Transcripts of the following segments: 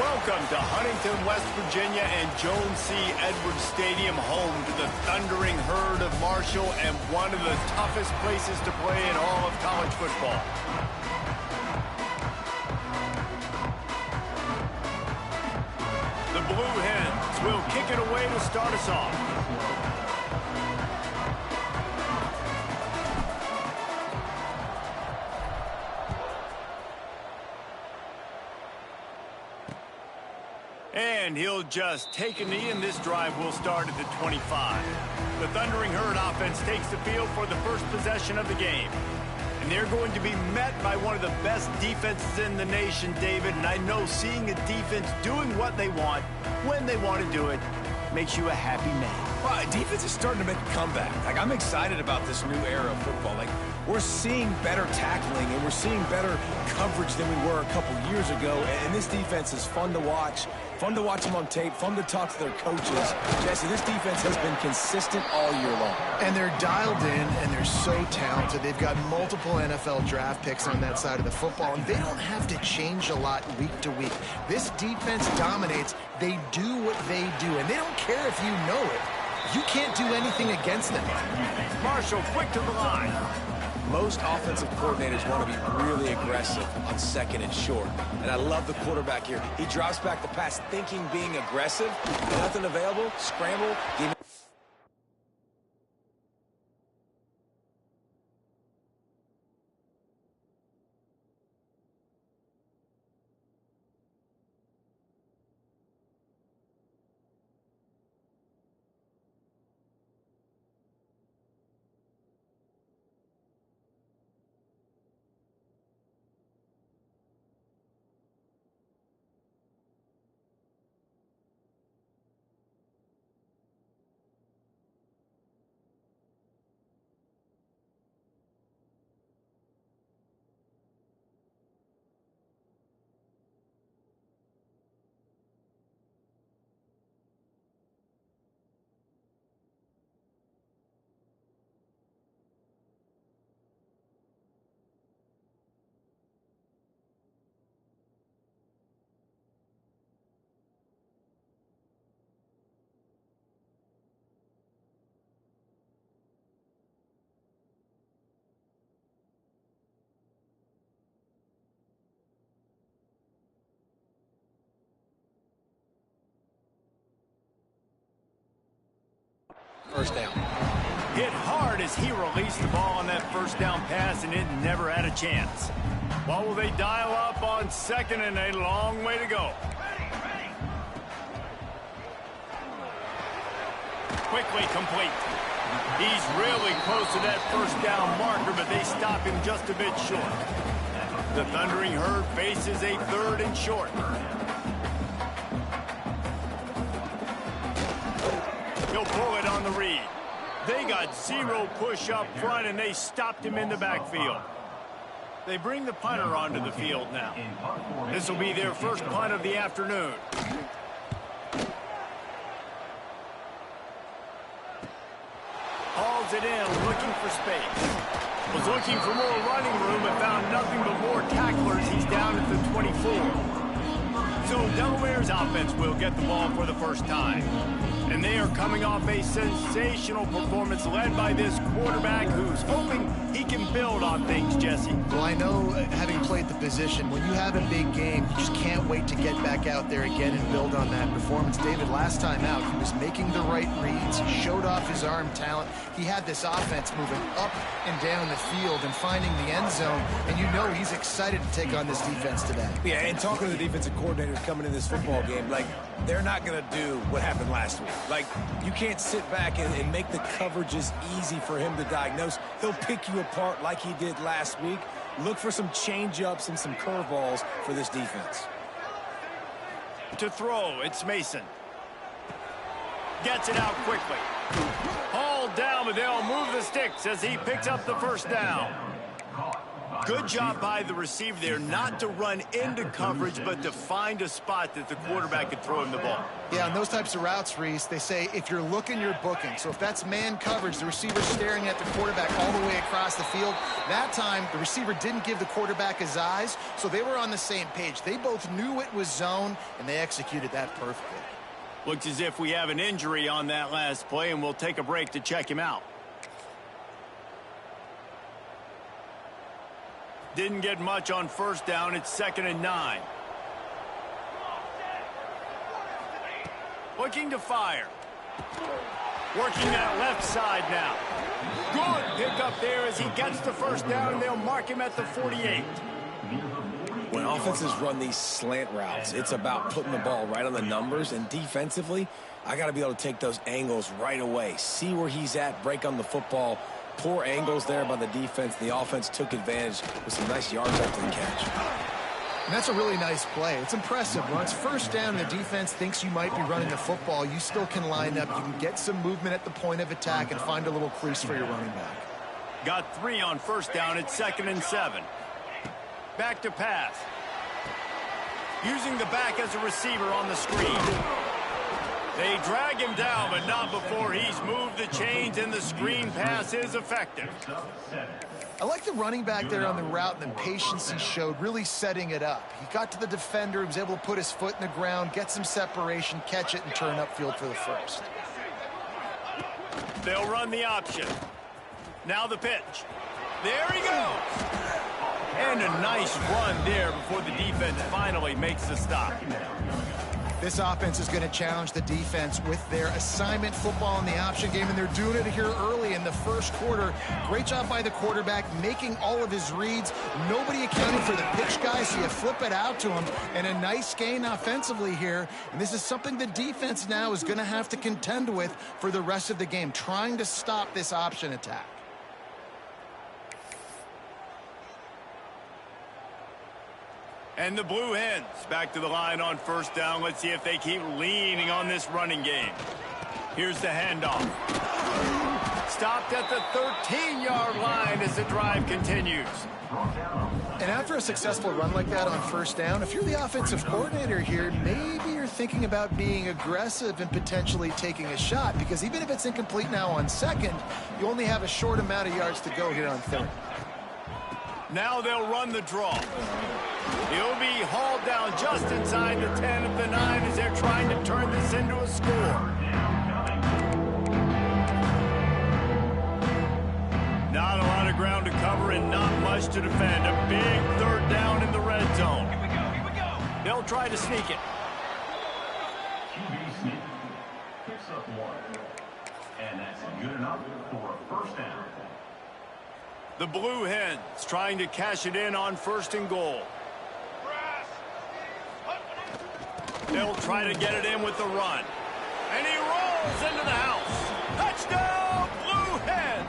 Welcome to Huntington, West Virginia and Jones C. Edwards Stadium, home to the Thundering Herd of Marshall and one of the toughest places to play in all of college football. The Blue Hens will kick it away to start us off. And he'll just take a knee, and this drive will start at the 25. The Thundering Herd offense takes the field for the first possession of the game. And they're going to be met by one of the best defenses in the nation, David. And I know seeing a defense doing what they want, when they want to do it, makes you a happy man. Well, defense is starting to make a comeback. Like, I'm excited about this new era of football. Like, we're seeing better tackling, and we're seeing better coverage than we were a couple years ago. And this defense is fun to watch. Fun to watch them on tape, fun to talk to their coaches. Jesse, this defense has been consistent all year long. And they're dialed in, and they're so talented. They've got multiple NFL draft picks on that side of the football, and they don't have to change a lot week to week. This defense dominates. They do what they do, and they don't care if you know it. You can't do anything against them. Marshall, quick to the line. Most offensive coordinators want to be really aggressive on second and short. And I love the quarterback here. He drops back the pass thinking being aggressive. Nothing available. Scramble. First down. Hit hard as he released the ball on that first down pass, and it never had a chance. What will they dial up on second, and a long way to go? Quickly complete. He's really close to that first down marker, but they stop him just a bit short. The Thundering Herd faces a third and short. He'll pull it on the read. They got zero push up front, and they stopped him in the backfield. They bring the punter onto the field now. This will be their first punt of the afternoon. Hauls it in, looking for space. Was looking for more running room, but found nothing but more tacklers. He's down at the 24. So Delaware's offense will get the ball for the first time. And they are coming off a sensational performance led by this quarterback who's hoping he can build on things, Jesse. Well, I know, having played the position, when you have a big game, you just can't wait to get back out there again and build on that performance. David, last time out, he was making the right reads. He showed off his arm talent. He had this offense moving up and down the field and finding the end zone. And you know he's excited to take on this defense today. Yeah, and talking to the defensive coordinators coming in this football game, like, they're not going to do what happened last week. Like, you can't sit back and make the coverages easy for him to diagnose. He'll pick you apart like he did last week. Look for some change-ups and some curveballs for this defense. To throw, it's Mason. Gets it out quickly. Hauled down, but they'll move the sticks as he picks up the first down. Good job by the receiver there not to run into coverage, but to find a spot that the quarterback could throw him the ball. Yeah, on those types of routes, Reese, they say if you're looking, you're booking. So if that's man coverage, the receiver's staring at the quarterback all the way across the field. That time, the receiver didn't give the quarterback his eyes, so they were on the same page. They both knew it was zone, and they executed that perfectly. Looks as if we have an injury on that last play, and we'll take a break to check him out. Didn't get much on first down. It's 2nd and 9. Looking to fire. Working that left side now. Good pickup there as he gets the first down, and they'll mark him at the 48. When offenses run these slant routes, it's about putting the ball right on the numbers, and defensively, I got to be able to take those angles right away. See where he's at, break on the football. Poor angles there by the defense. The offense took advantage with some nice yards after the catch. And that's a really nice play. It's impressive. When it's first down and the defense thinks you might be running the football, you still can line up. You can get some movement at the point of attack and find a little crease for your running back. Got 3 on first down. It's 2nd and 7. Back to pass. Using the back as a receiver on the screen. They drag him down, but not before he's moved the chains, and the screen pass is effective. I like the running back there on the route and the patience he showed, really setting it up. He got to the defender, he was able to put his foot in the ground, get some separation, catch it, and turn upfield for the first. They'll run the option. Now the pitch. There he goes. And a nice run there before the defense finally makes the stop. This offense is going to challenge the defense with their assignment football in the option game, and they're doing it here early in the first quarter. Great job by the quarterback, making all of his reads. Nobody accounting for the pitch guy, so you flip it out to him, and a nice gain offensively here. And this is something the defense now is going to have to contend with for the rest of the game, trying to stop this option attack. And the Blue Hens back to the line on first down. Let's see if they keep leaning on this running game. Here's the handoff. Stopped at the 13-yard line as the drive continues. And after a successful run like that on first down, if you're the offensive coordinator here, maybe you're thinking about being aggressive and potentially taking a shot, because even if it's incomplete now on second, you only have a short amount of yards to go here on third. Now they'll run the draw. He'll be hauled down just inside the 10 of the 9 as they're trying to turn this into a score. Not a lot of ground to cover and not much to defend. A big third down in the red zone. Here we go. They'll try to sneak it. QB sneak. Picks up 1. And that's good enough for a first down. The Blue Hens trying to cash it in on 1st and goal. They'll try to get it in with the run. And he rolls into the house. Touchdown, Blue Hens!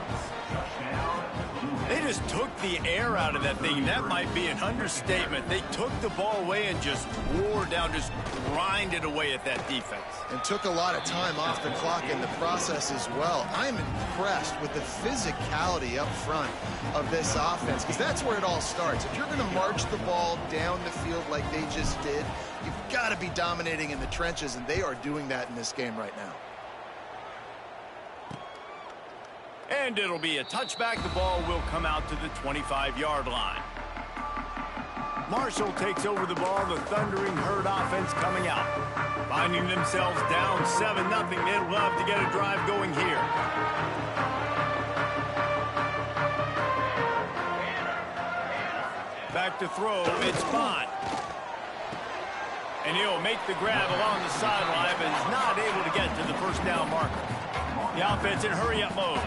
They just took the air out of that thing. That might be an understatement. They took the ball away and just wore down, just grinded away at that defense. And took a lot of time off the clock in the process as well. I'm impressed with the physicality up front of this offense, because that's where it all starts. If you're going to march the ball down the field like they just did, you've got to be dominating in the trenches, and they are doing that in this game right now. And it'll be a touchback. The ball will come out to the 25-yard line. Marshall takes over the ball. The Thundering Herd offense coming out. Finding themselves down 7-0. They'd love to get a drive going here. Back to throw. It's Bond. And he'll make the grab along the sideline, but is not able to get to the first down marker. The offense in hurry-up mode.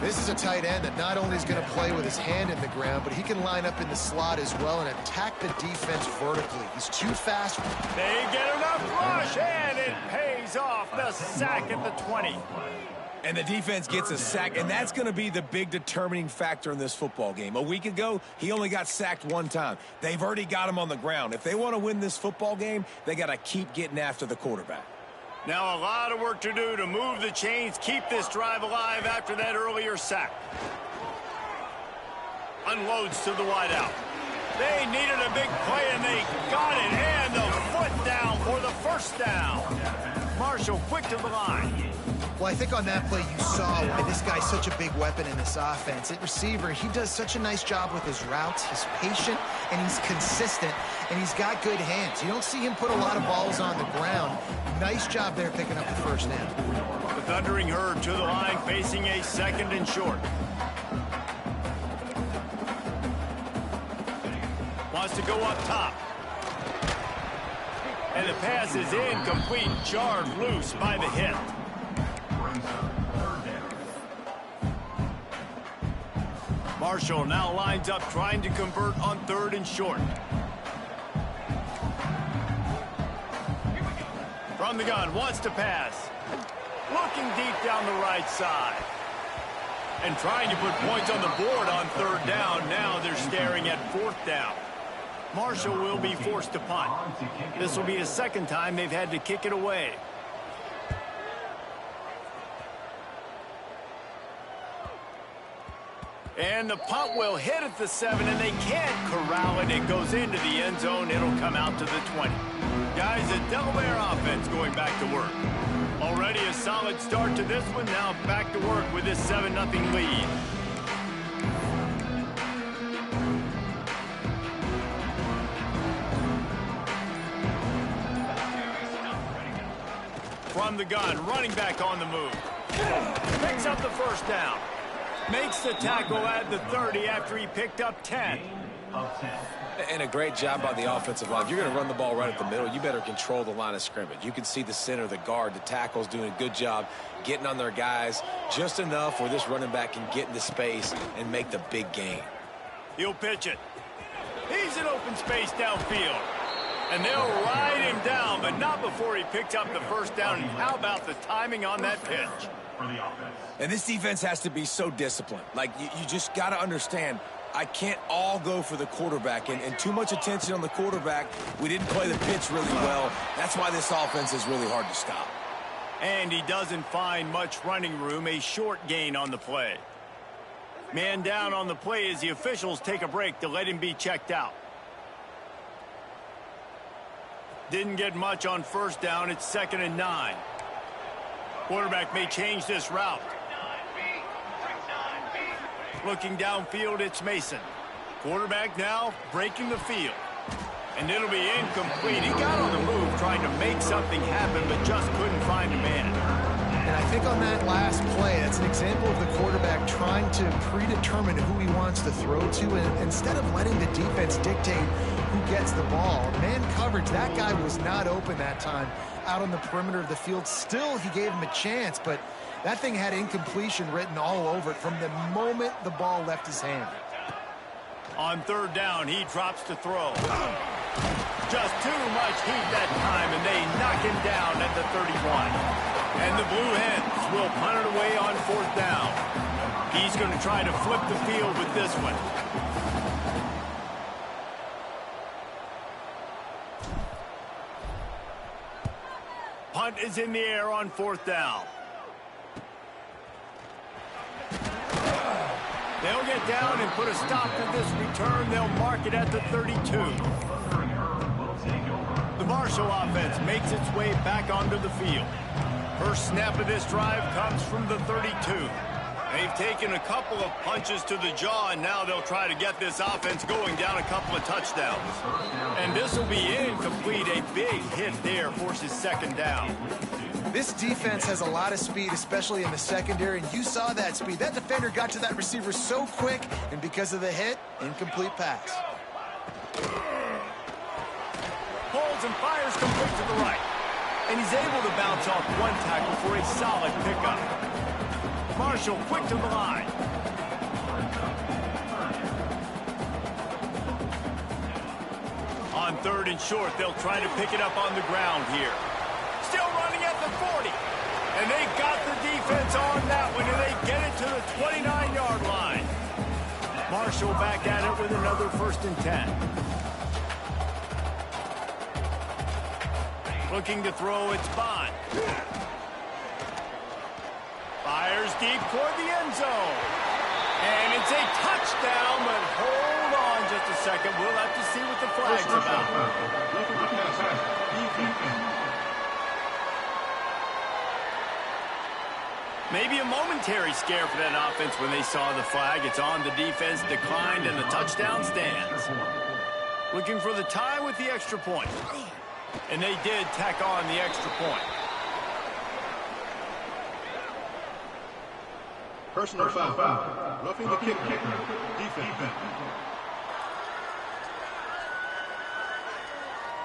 This is a tight end that not only is going to play with his hand in the ground, but he can line up in the slot as well and attack the defense vertically. He's too fast. They get enough rush, and it pays off. The sack at the 20. And the defense gets a sack, and that's going to be the big determining factor in this football game. A week ago, he only got sacked 1 time. They've already got him on the ground. If they want to win this football game, they got to keep getting after the quarterback. Now a lot of work to do to move the chains, keep this drive alive after that earlier sack. unloads to the wideout. They needed a big play, and they got it. And the foot down for the first down. Marshall quick to the line. Well, I think on that play you saw why this guy's such a big weapon in this offense. At receiver, he does such a nice job with his routes. He's patient, and he's consistent, and he's got good hands. You don't see him put a lot of balls on the ground. Nice job there picking up the first down. The Thundering Herd to the line, facing a 2nd and short. Wants to go up top. And the pass is incomplete, jarred loose by the hit. Marshall now lines up trying to convert on 3rd and short. From the gun, wants to pass. Looking deep down the right side. And trying to put points on the board on 3rd down. Now they're staring at 4th down. Marshall will be forced to punt. This will be the 2nd time they've had to kick it away. And the punt will hit at the 7, and they can't corral it. It goes into the end zone. It'll come out to the 20. Guys, the Delaware offense going back to work. Already a solid start to this one. Now back to work with this 7-0 lead. From the gun, running back on the move. Picks up the first down. Makes the tackle at the 30 after he picked up 10. And a great job by the offensive line. If you're going to run the ball right at the middle, you better control the line of scrimmage. You can see the center, the guard, the tackles doing a good job getting on their guys just enough where this running back can get into space and make the big gain. He'll pitch it. He's in open space downfield. And they'll ride him down, but not before he picks up the first down. And how about the timing on that pitch? And this defense has to be so disciplined. Like, you just got to understand, I can't all go for the quarterback. And too much attention on the quarterback. We didn't play the pitch really well. That's why this offense is really hard to stop. And he doesn't find much running room. A short gain on the play. Man down on the play as the officials take a break to let him be checked out. Didn't get much on first down. It's 2nd and 9. Quarterback may change this route. Looking downfield, it's Mason. Quarterback now breaking the field. And it'll be incomplete. He got on the move trying to make something happen, but just couldn't find a man. And I think on that last play, that's an example of the quarterback trying to predetermine who he wants to throw to, and instead of letting the defense dictate who gets the ball. Man coverage, that guy was not open that time out on the perimeter of the field. Still, he gave him a chance, but that thing had incompletion written all over it from the moment the ball left his hand. On 3rd down, he drops to throw. Just too much heat that time, and they knock him down at the 31. And the Blue Hens will punt it away on 4th down. He's going to try to flip the field with this one. Punt is in the air on 4th down. They'll get down and put a stop to this return. They'll mark it at the 32. The Marshall offense makes its way back onto the field. First snap of this drive comes from the 32. They've taken a couple of punches to the jaw, and now they'll try to get this offense going down a couple of touchdowns. And this will be incomplete. A big hit there forces 2nd down. This defense has a lot of speed, especially in the secondary, and you saw that speed. That defender got to that receiver so quick, and because of the hit, incomplete pass. Holds and fires complete to the right. And he's able to bounce off one tackle for a solid pickup. Marshall quick to the line. On 3rd and short, they'll try to pick it up on the ground here. Still running at the 40. And they got the defense on that one, and they get it to the 29-yard line. Marshall back at it with another 1st and 10. Looking to throw, it's Bond. Fires deep toward the end zone. And it's It's a touchdown, but hold on just a second. We'll have to see what the flag's about. Maybe a momentary scare for that offense when they saw the flag. It's on, the defense declined, and the touchdown stands. Looking for the tie with the extra point. And they did tack on the extra point. Personal foul. Roughing the kicker. Defense.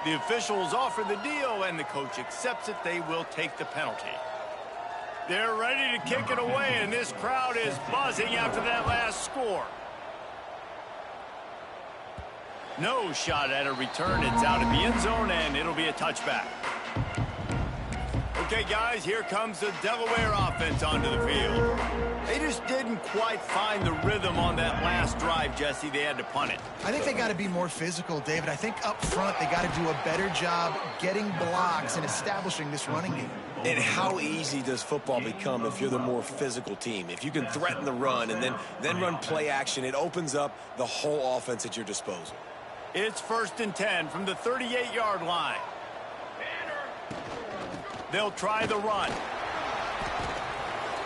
The officials offer the deal, and the coach accepts it. They will take the penalty. They're ready to kick it away, and this crowd is buzzing after that last score. No shot at a return. It's out of the end zone, and it'll be a touchback. Okay, guys, here comes the Delaware offense onto the field. They just didn't quite find the rhythm on that last drive, Jesse. They had to punt it. I think they got to be more physical, David. I think up front they got to do a better job getting blocks and establishing this running game. And how easy does football become if you're the more physical team? If you can threaten the run and then run play action, it opens up the whole offense at your disposal. It's 1st and 10 from the 38-yard line. They'll try the run.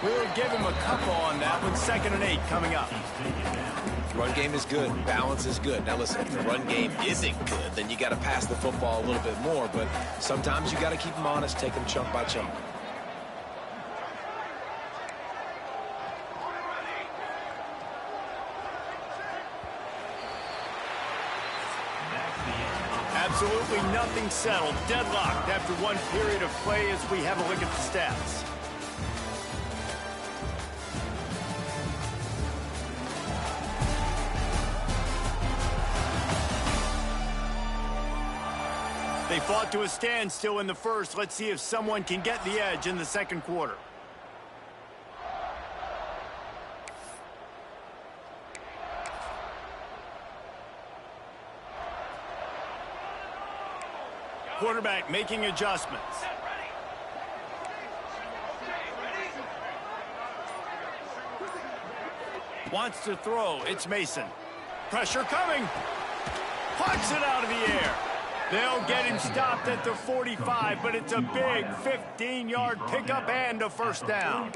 We'll give him a couple on that one. 2nd and 8 coming up. Run game is good. Balance is good. Now listen, if the run game isn't good, then you got to pass the football a little bit more. But sometimes you got to keep them honest, take them chunk by chunk. Absolutely nothing settled. Deadlocked after one period of play as we have a look at the stats. They fought to a standstill in the first. Let's see if someone can get the edge in the second quarter. Quarterback making adjustments. Wants to throw. It's Mason. Pressure coming. Punts it out of the air. They'll get him stopped at the 45, but it's a big 15-yard pickup and a first down.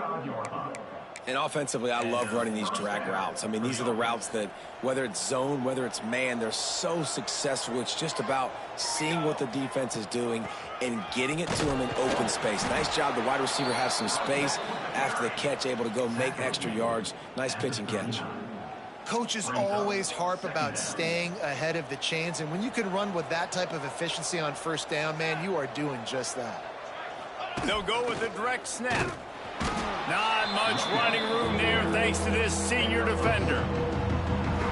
And offensively, I love running these drag routes. I mean, these are the routes that, whether it's zone, whether it's man, they're so successful. It's just about seeing what the defense is doing and getting it to them in open space. Nice job. The wide receiver has some space after the catch, able to go make extra yards. Nice pitch and catch. Coaches always harp about staying ahead of the chains, and when you can run with that type of efficiency on first down, man, you are doing just that. They'll go with a direct snap. Not much running room there thanks to this senior defender.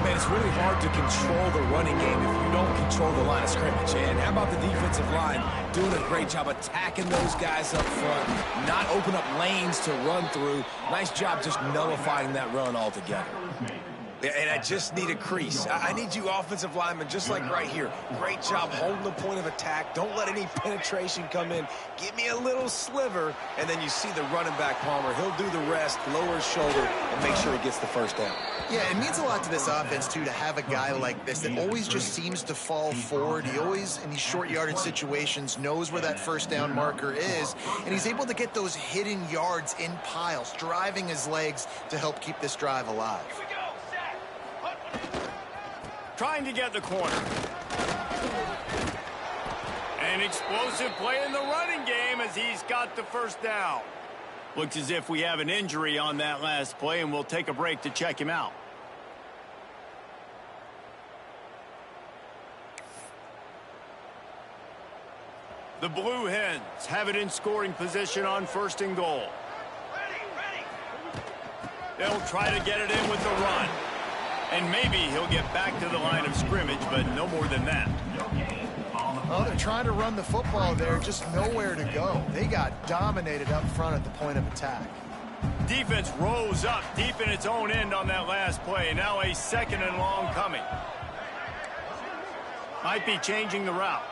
Man, it's really hard to control the running game if you don't control the line of scrimmage. And how about the defensive line doing a great job attacking those guys up front, not open up lanes to run through. Nice job just nullifying that run altogether. And I just need a crease. I need you offensive linemen, just like right here. Great job holding the point of attack. Don't let any penetration come in. Give me a little sliver, and then you see the running back, Palmer. He'll do the rest, lower his shoulder, and make sure he gets the first down. Yeah, it means a lot to this offense, too, to have a guy like this that always just seems to fall forward. He always, in these short yardage situations, knows where that first down marker is, and he's able to get those hidden yards in piles, driving his legs to help keep this drive alive. Trying to get the corner. An explosive play in the running game as he's got the first down. Looks as if we have an injury on that last play, and we'll take a break to check him out. The Blue Hens have it in scoring position on 1st and goal. They'll try to get it in with the run. And maybe he'll get back to the line of scrimmage, but no more than that. Well, they're trying to run the football there, just nowhere to go. They got dominated up front at the point of attack. Defense rose up deep in its own end on that last play. Now a 2nd and long coming. Might be changing the route.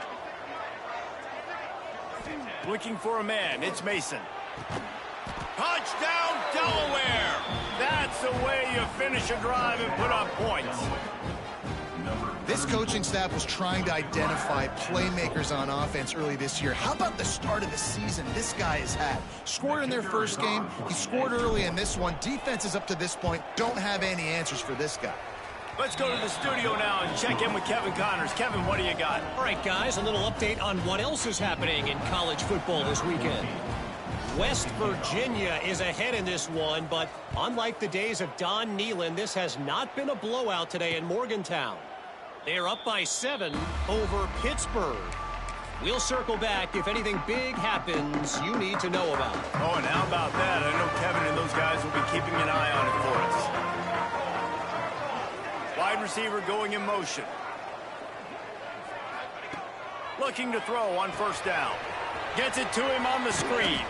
Looking for a man. It's Mason. Touchdown, Delaware! That's the way you finish a drive and put up points. This coaching staff was trying to identify playmakers on offense early this year. How about the start of the season this guy has had? Scored in their first game. He scored early in this one. Defenses up to this point don't have any answers for this guy. Let's go to the studio now and check in with Kevin Connors. Kevin, what do you got? All right, guys, a little update on what else is happening in college football this weekend. West Virginia is ahead in this one, but unlike the days of Don Nehlen, this has not been a blowout today in Morgantown. They're up by 7 over Pittsburgh. We'll circle back if anything big happens you need to know about. Oh, and how about that? I know Kevin and those guys will be keeping an eye on it for us. Wide receiver going in motion. Looking to throw on first down. Gets it to him on the screen.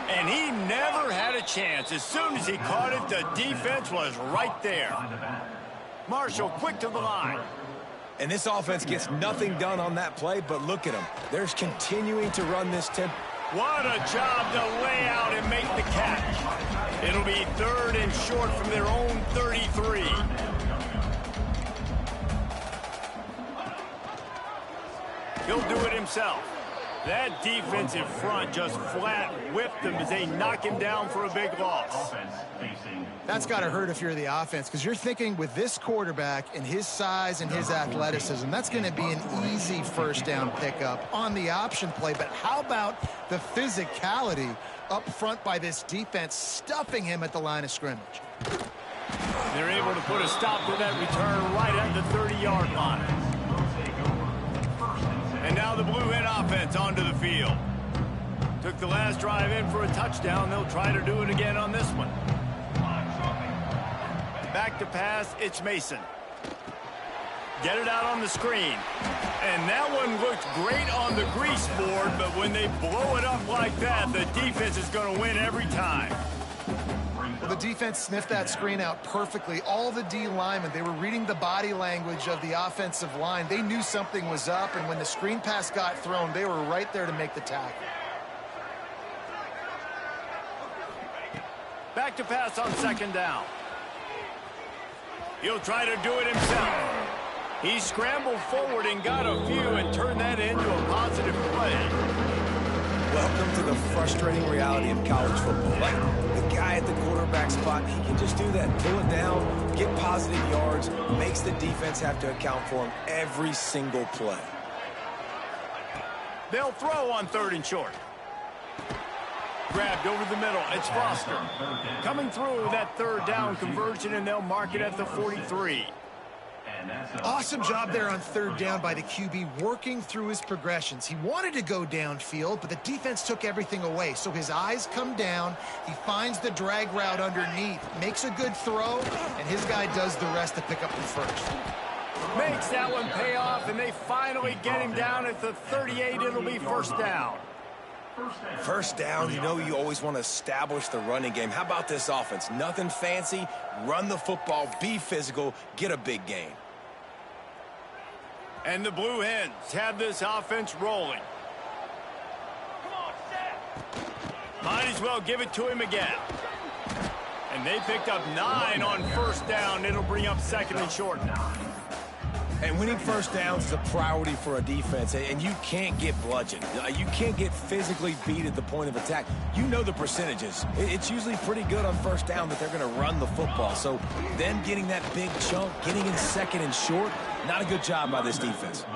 And he never had a chance. As soon as he caught it, the defense was right there. Marshall quick to the line. And this offense gets nothing done on that play, but look at them. They're continuing to run this tempo. What a job to lay out and make the catch. It'll be 3rd and short from their own 33. He'll do it himself. That defensive front just flat whipped them as they knock him down for a big loss. That's got to hurt if you're the offense, because you're thinking with this quarterback and his size and his athleticism, that's going to be an easy first down pickup on the option play. But how about the physicality up front by this defense, stuffing him at the line of scrimmage? They're able to put a stop to that return right at the 30-yard line. And now the Blue Hen offense onto the field. Took the last drive in for a touchdown. They'll try to do it again on this one. Back to pass, it's Mason. Get it out on the screen. And that one looked great on the grease board, but when they blow it up like that, the defense is going to win every time. Well, the defense sniffed that screen out perfectly. All the D linemen, they were reading the body language of the offensive line. They knew something was up, and when the screen pass got thrown, they were right there to make the tackle. Back to pass on second down. He'll try to do it himself. He scrambled forward and got a few and turned that into a positive play. Welcome to the frustrating reality of college football. Like, the guy at the quarterback spot, he can just do that. Pull it down, get positive yards, makes the defense have to account for him every single play. They'll throw on 3rd and short. Grabbed over the middle. It's Foster. Coming through that 3rd down conversion, and they'll mark it at the 43. Awesome job there on 3rd down by the QB, working through his progressions. He wanted to go downfield, but the defense took everything away. So his eyes come down. He finds the drag route underneath, makes a good throw, and his guy does the rest to pick up the first. Makes that one pay off, and they finally get him down at the 38. It'll be first down. First down, you know you always want to establish the running game. How about this offense? Nothing fancy. Run the football, be physical, get a big gain. And the Blue Hens have this offense rolling. Might as well give it to him again. And they picked up 9 on first down. It'll bring up 2nd and short now. And winning first downs is a priority for a defense, and you can't get bludgeoned. You can't get physically beat at the point of attack. You know the percentages. It's usually pretty good on first down that they're going to run the football. So them getting that big chunk, getting in 2nd and short, not a good job by this defense.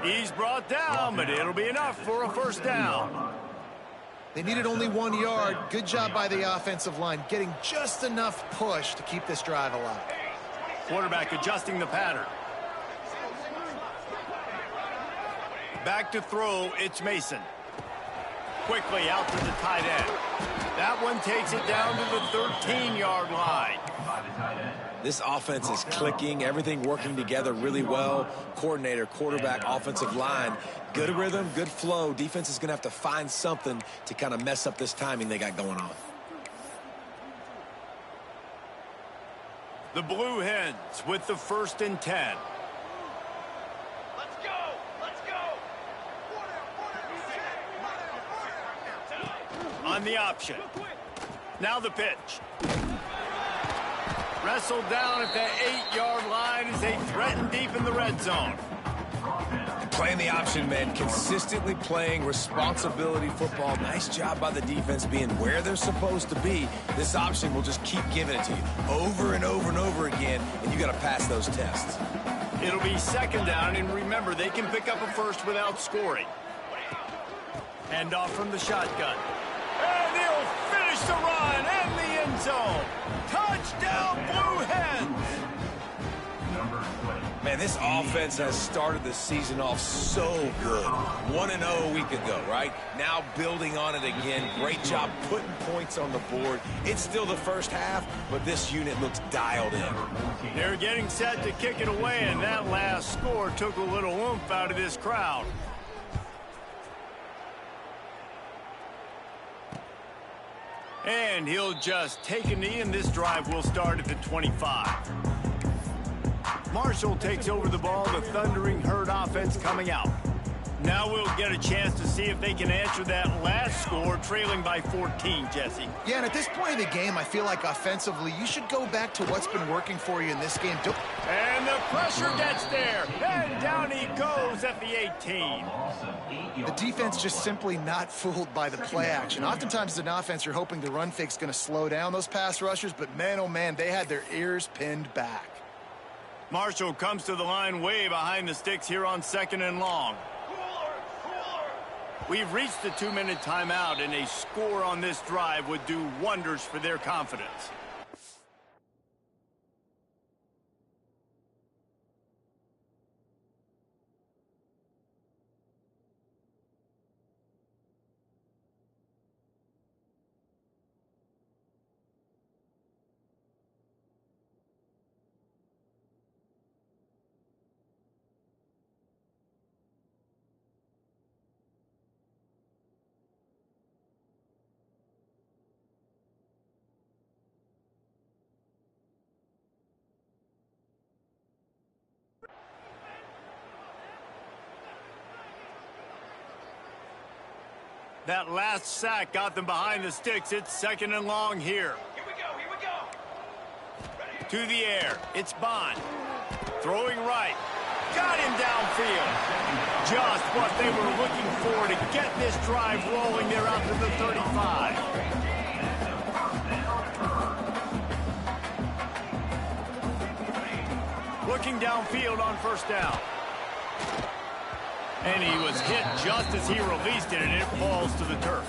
He's brought down, but it'll be enough for a first down. They needed only 1 yard. Good job by the offensive line, getting just enough push to keep this drive alive. Quarterback adjusting the pattern. Back to throw, it's Mason. Quickly out to the tight end. That one takes it down to the 13-yard line. This offense is clicking, everything working together really well. Coordinator, quarterback, offensive line. Good rhythm, good flow. Defense is going to have to find something to kind of mess up this timing they got going on. The Blue Hens with the 1st and 10. on the option. Now the pitch. Wrestled down at the 8-yard line as they threaten deep in the red zone. Playing the option, man. Consistently playing responsibility football. Nice job by the defense being where they're supposed to be. This option will just keep giving it to you over and over and over again, and you got to pass those tests. It'll be second down, and remember, they can pick up a first without scoring. Hand off from the shotgun. And he'll finish the run and the end zone. Touchdown, Blue Hens! Man, this offense has started the season off so good. 1-0 a week ago, right? Now building on it again. Great job putting points on the board. It's still the first half, but this unit looks dialed in. They're getting set to kick it away, and that last score took a little oomph out of this crowd. And he'll just take a knee, and this drive will start at the 25. Marshall takes over the ball, the Thundering Herd offense coming out. Now we'll get a chance to see if they can answer that last score, trailing by 14, Jesse. Yeah, and at this point in the game, I feel like offensively, you should go back to what's been working for you in this game. And the pressure gets there, and down he goes at the 18. The defense just simply not fooled by the play action. Oftentimes as an offense, you're hoping the run fake's going to slow down those pass rushers, but man, oh man, they had their ears pinned back. Marshall comes to the line way behind the sticks here on 2nd and long. We've reached the 2-minute timeout, and a score on this drive would do wonders for their confidence. That last sack got them behind the sticks. It's 2nd and long here. Here we go. To the air. It's Bond. Throwing right. Got him downfield. Just what they were looking for to get this drive rolling there out to the 35. Looking downfield on 1st down. And he was hit just as he released it, and it falls to the turf.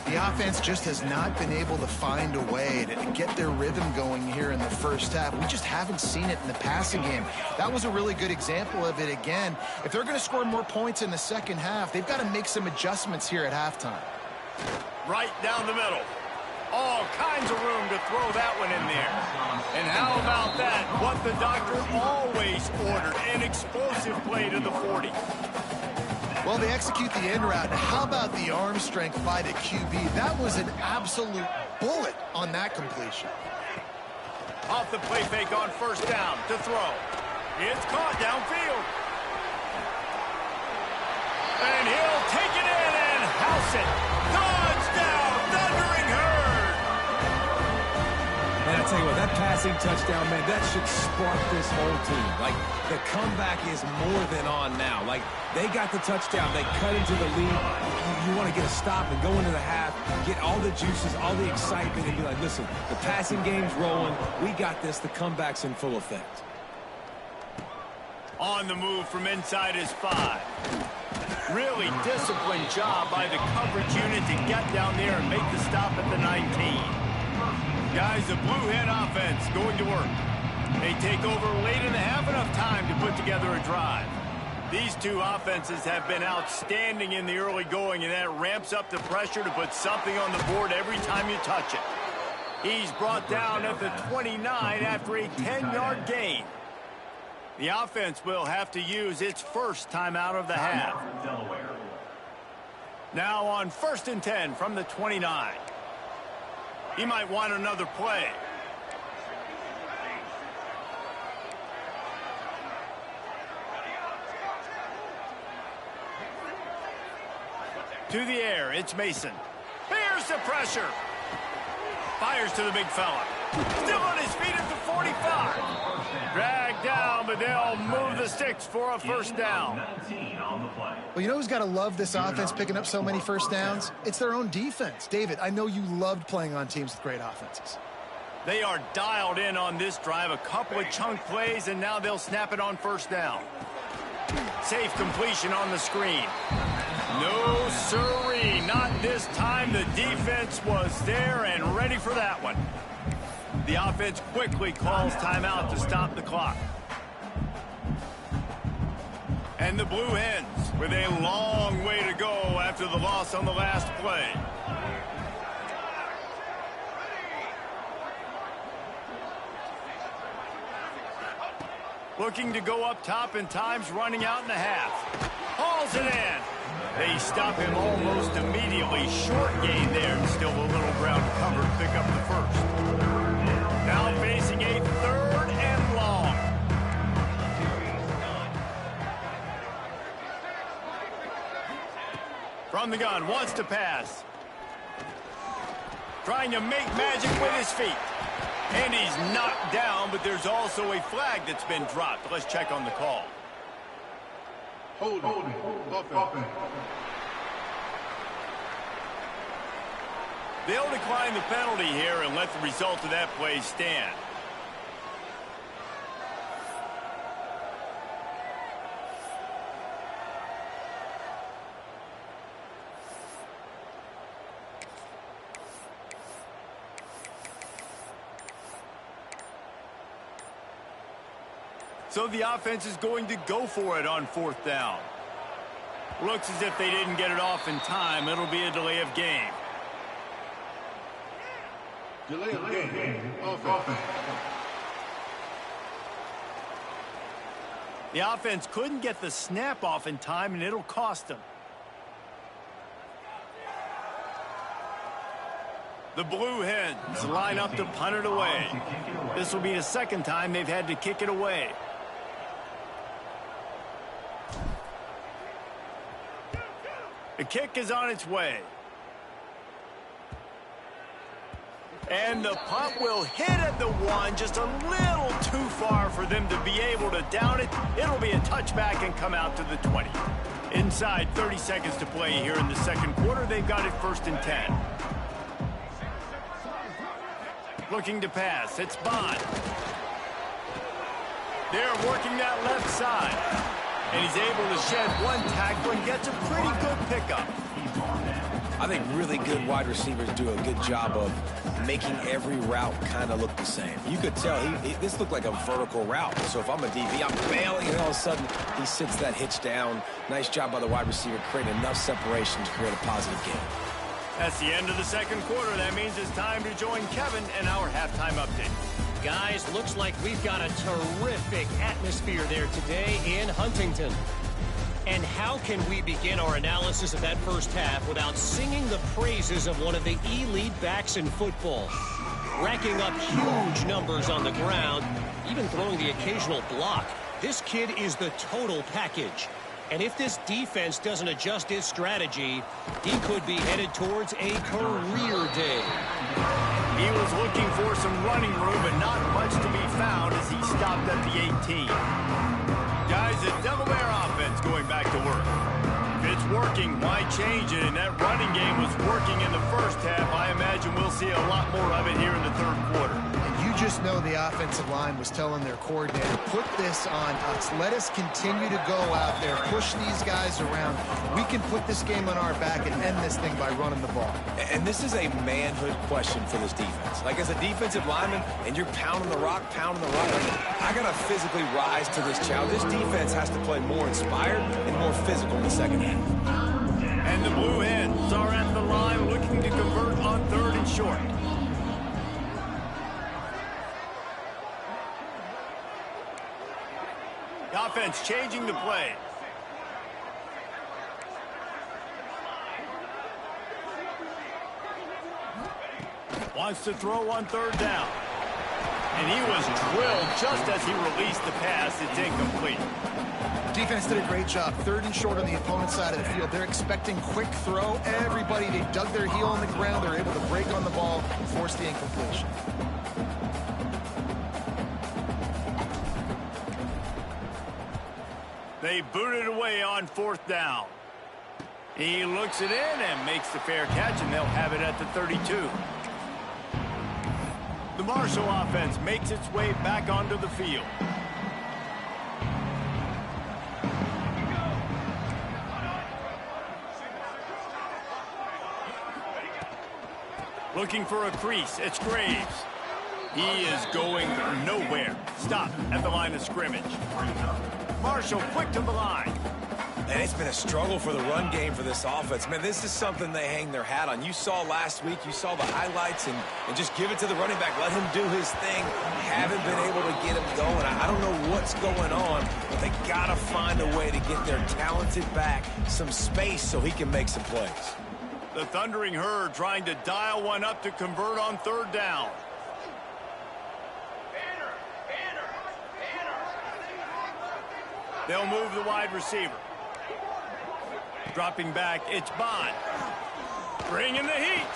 The offense just has not been able to find a way to get their rhythm going here in the first half. We just haven't seen it in the passing game. That was a really good example of it again. If they're going to score more points in the second half, they've got to make some adjustments here at halftime. Right down the middle. All kinds of room to throw that one in there. And how about that? What the doctor always ordered, an explosive play to the 40. Well, they execute the end route. How about the arm strength by the QB? That was an absolute bullet on that completion. Off the play fake on 1st down to throw. It's caught downfield. And he'll take it in and house it. Touchdown, Thundering Herd! And I tell you what, that passing touchdown, man, that should spark this whole team. Like, the comeback is more than on now. Like, they got the touchdown. They cut into the lead. You want to get a stop and go into the half, get all the juices, all the excitement, and be like, listen, the passing game's rolling. We got this. The comeback's in full effect. On the move from inside his 5. Really disciplined job by the coverage unit to get down there and make the stop at the 19. Guys, the Blue Hen offense going to work. They take over late in the half, enough time to put together a drive. These two offenses have been outstanding in the early going, and that ramps up the pressure to put something on the board every time you touch it. He's brought down at the 29 after a 10-yard gain. The offense will have to use its first timeout of the half. Now on 1st and 10 from the 29. He might want another play. To the air, it's Mason. Here's Escapes the pressure. Fires to the big fella. Still on his feet at the 45. Dragged down, but they'll move the sticks for a first down. Well, you know who's got to love this offense picking up so many first downs? It's their own defense. David, I know you loved playing on teams with great offenses. They are dialed in on this drive. A couple of chunk plays, and now they'll snap it on first down. Safe completion on the screen. No siree, not this time. The defense was there and ready for that one. The offense quickly calls timeout to stop the clock. And the Blue Hens with a long way to go after the loss on the last play. Looking to go up top, and time's running out in the half. Hauls it in. They stop him almost immediately. Short gain there, and still a little ground covered. Pick up the first. Now facing a third and long. From the gun, wants to pass. Trying to make magic with his feet. And he's knocked down, but there's also a flag that's been dropped. Let's check on the call. Holding. Offense. They'll decline the penalty here and let the result of that play stand. So the offense is going to go for it on fourth down. Looks as if they didn't get it off in time. It'll be a delay of game. Delay of game. Offense. The offense couldn't get the snap off in time, and it'll cost them. The Blue Hens line up to punt it away. This will be the second time they've had to kick it away. The kick is on its way. And the punt will hit at the one, just a little too far for them to be able to down it. It'll be a touchback and come out to the 20. Inside 30 seconds to play here in the second quarter. They've got it 1st and 10. Looking to pass. It's Bond. They're working that left side. And he's able to shed one tackle and gets a pretty good pickup. I think really good wide receivers do a good job of making every route kind of look the same. You could tell this looked like a vertical route. So if I'm a DB, I'm bailing, and all of a sudden he sits that hitch down. Nice job by the wide receiver, creating enough separation to create a positive game. That's the end of the second quarter. That means it's time to join Kevin and our halftime update. Guys, looks like we've got a terrific atmosphere there today in Huntington. And how can we begin our analysis of that first half without singing the praises of one of the elite backs in football? Racking up huge numbers on the ground, even throwing the occasional block. This kid is the total package. And if this defense doesn't adjust its strategy, he could be headed towards a career day. He was looking for some running room, but not much to be found as he stopped at the 18. Guys, the Devil Bear offense going back to work. If it's working, why change it? And that running game was working in the first half. I imagine we'll see a lot more of it here in the third quarter. And you just know the offensive line was telling their coordinator, put this on us. Let us continue to go out there, push these guys around. We can put this game on our back and end this thing by running the ball. And this is a manhood question for this defense. Like, as a defensive lineman, and you're pounding the rock, I got to physically rise to this challenge. This defense has to play more inspired and more physical in the second half. And the Blue Hens are at the line looking to convert on 3rd and short. The offense changing the play. Wants to throw on 3rd down. And he was drilled just as he released the pass. It's incomplete. Defense did a great job. 3rd and short on the opponent's side of the field. They're expecting quick throw. Everybody, they dug their heel on the ground. They're able to break on the ball and force the incompletion. They booted away on 4th down. He looks it in and makes the fair catch, and they'll have it at the 32. The Marshall offense makes its way back onto the field. Looking for a crease. It's Graves. He is going nowhere. Stop at the line of scrimmage. Marshall quick to the line. And it's been a struggle for the run game for this offense. Man, this is something they hang their hat on. You saw last week, you saw the highlights, and just give it to the running back. Let him do his thing. Haven't been able to get him going. I don't know what's going on, but they got to find a way to get their talented back some space so he can make some plays. The Thundering Herd trying to dial one up to convert on 3rd down. They'll move the wide receiver. Dropping back, it's Bond. Bringing the heat.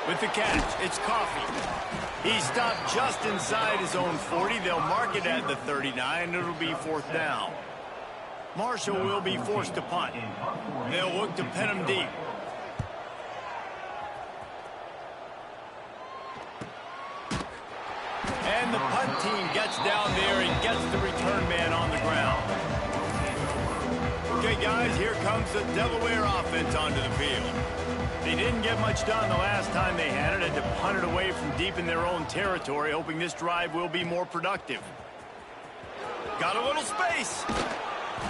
With the catch, it's Coffey. He stopped just inside his own 40. They'll mark it at the 39. It'll be 4th down. Marshall will be forced to punt. They'll look to pin him deep. And the punt team gets down there and gets the return man on the ground. Okay, guys, here comes the Delaware offense onto the field. They didn't get much done the last time they had it. Had to punt it away from deep in their own territory, hoping this drive will be more productive. Got a little space.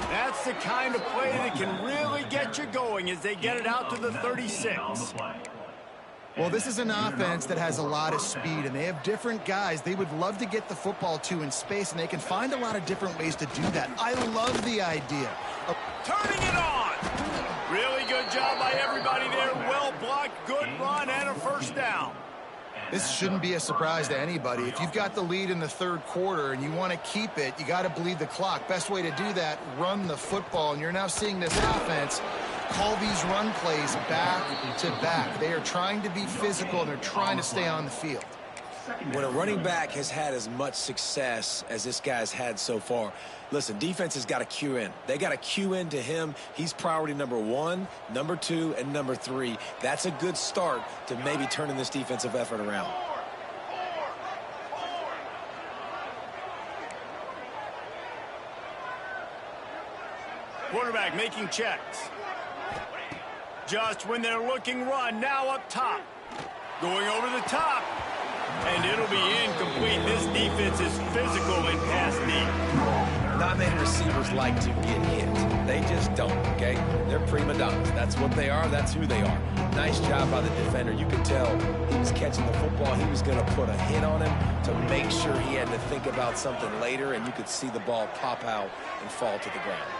That's the kind of play that can really get you going as they get it out to the 36. Well, this is an offense that has a lot of speed, and they have different guys they would love to get the football to in space, and they can find a lot of different ways to do that. I love the idea of turning it on. Really good job by everybody there. Well blocked, good run, and a 1st down. This shouldn't be a surprise to anybody. If you've got the lead in the 3rd quarter and you want to keep it, you got to bleed the clock. Best way to do that, run the football. And you're now seeing this offense call these run plays back to back. They are trying to be physical, and they're trying to stay on the field. When a running back has had as much success as this guy's had so far, listen, defense has got to cue in. They got to cue in to him. He's priority number 1, number 2, and number 3. That's a good start to maybe turning this defensive effort around. Quarterback making checks. Just when they're looking run, now up top. Going over the top. And it'll be incomplete. This defense is physical and pass deep. Not many receivers like to get hit. They just don't, okay? They're prima donnas. That's what they are. That's who they are. Nice job by the defender. You could tell he was catching the football. He was going to put a hit on him to make sure he had to think about something later, and you could see the ball pop out and fall to the ground.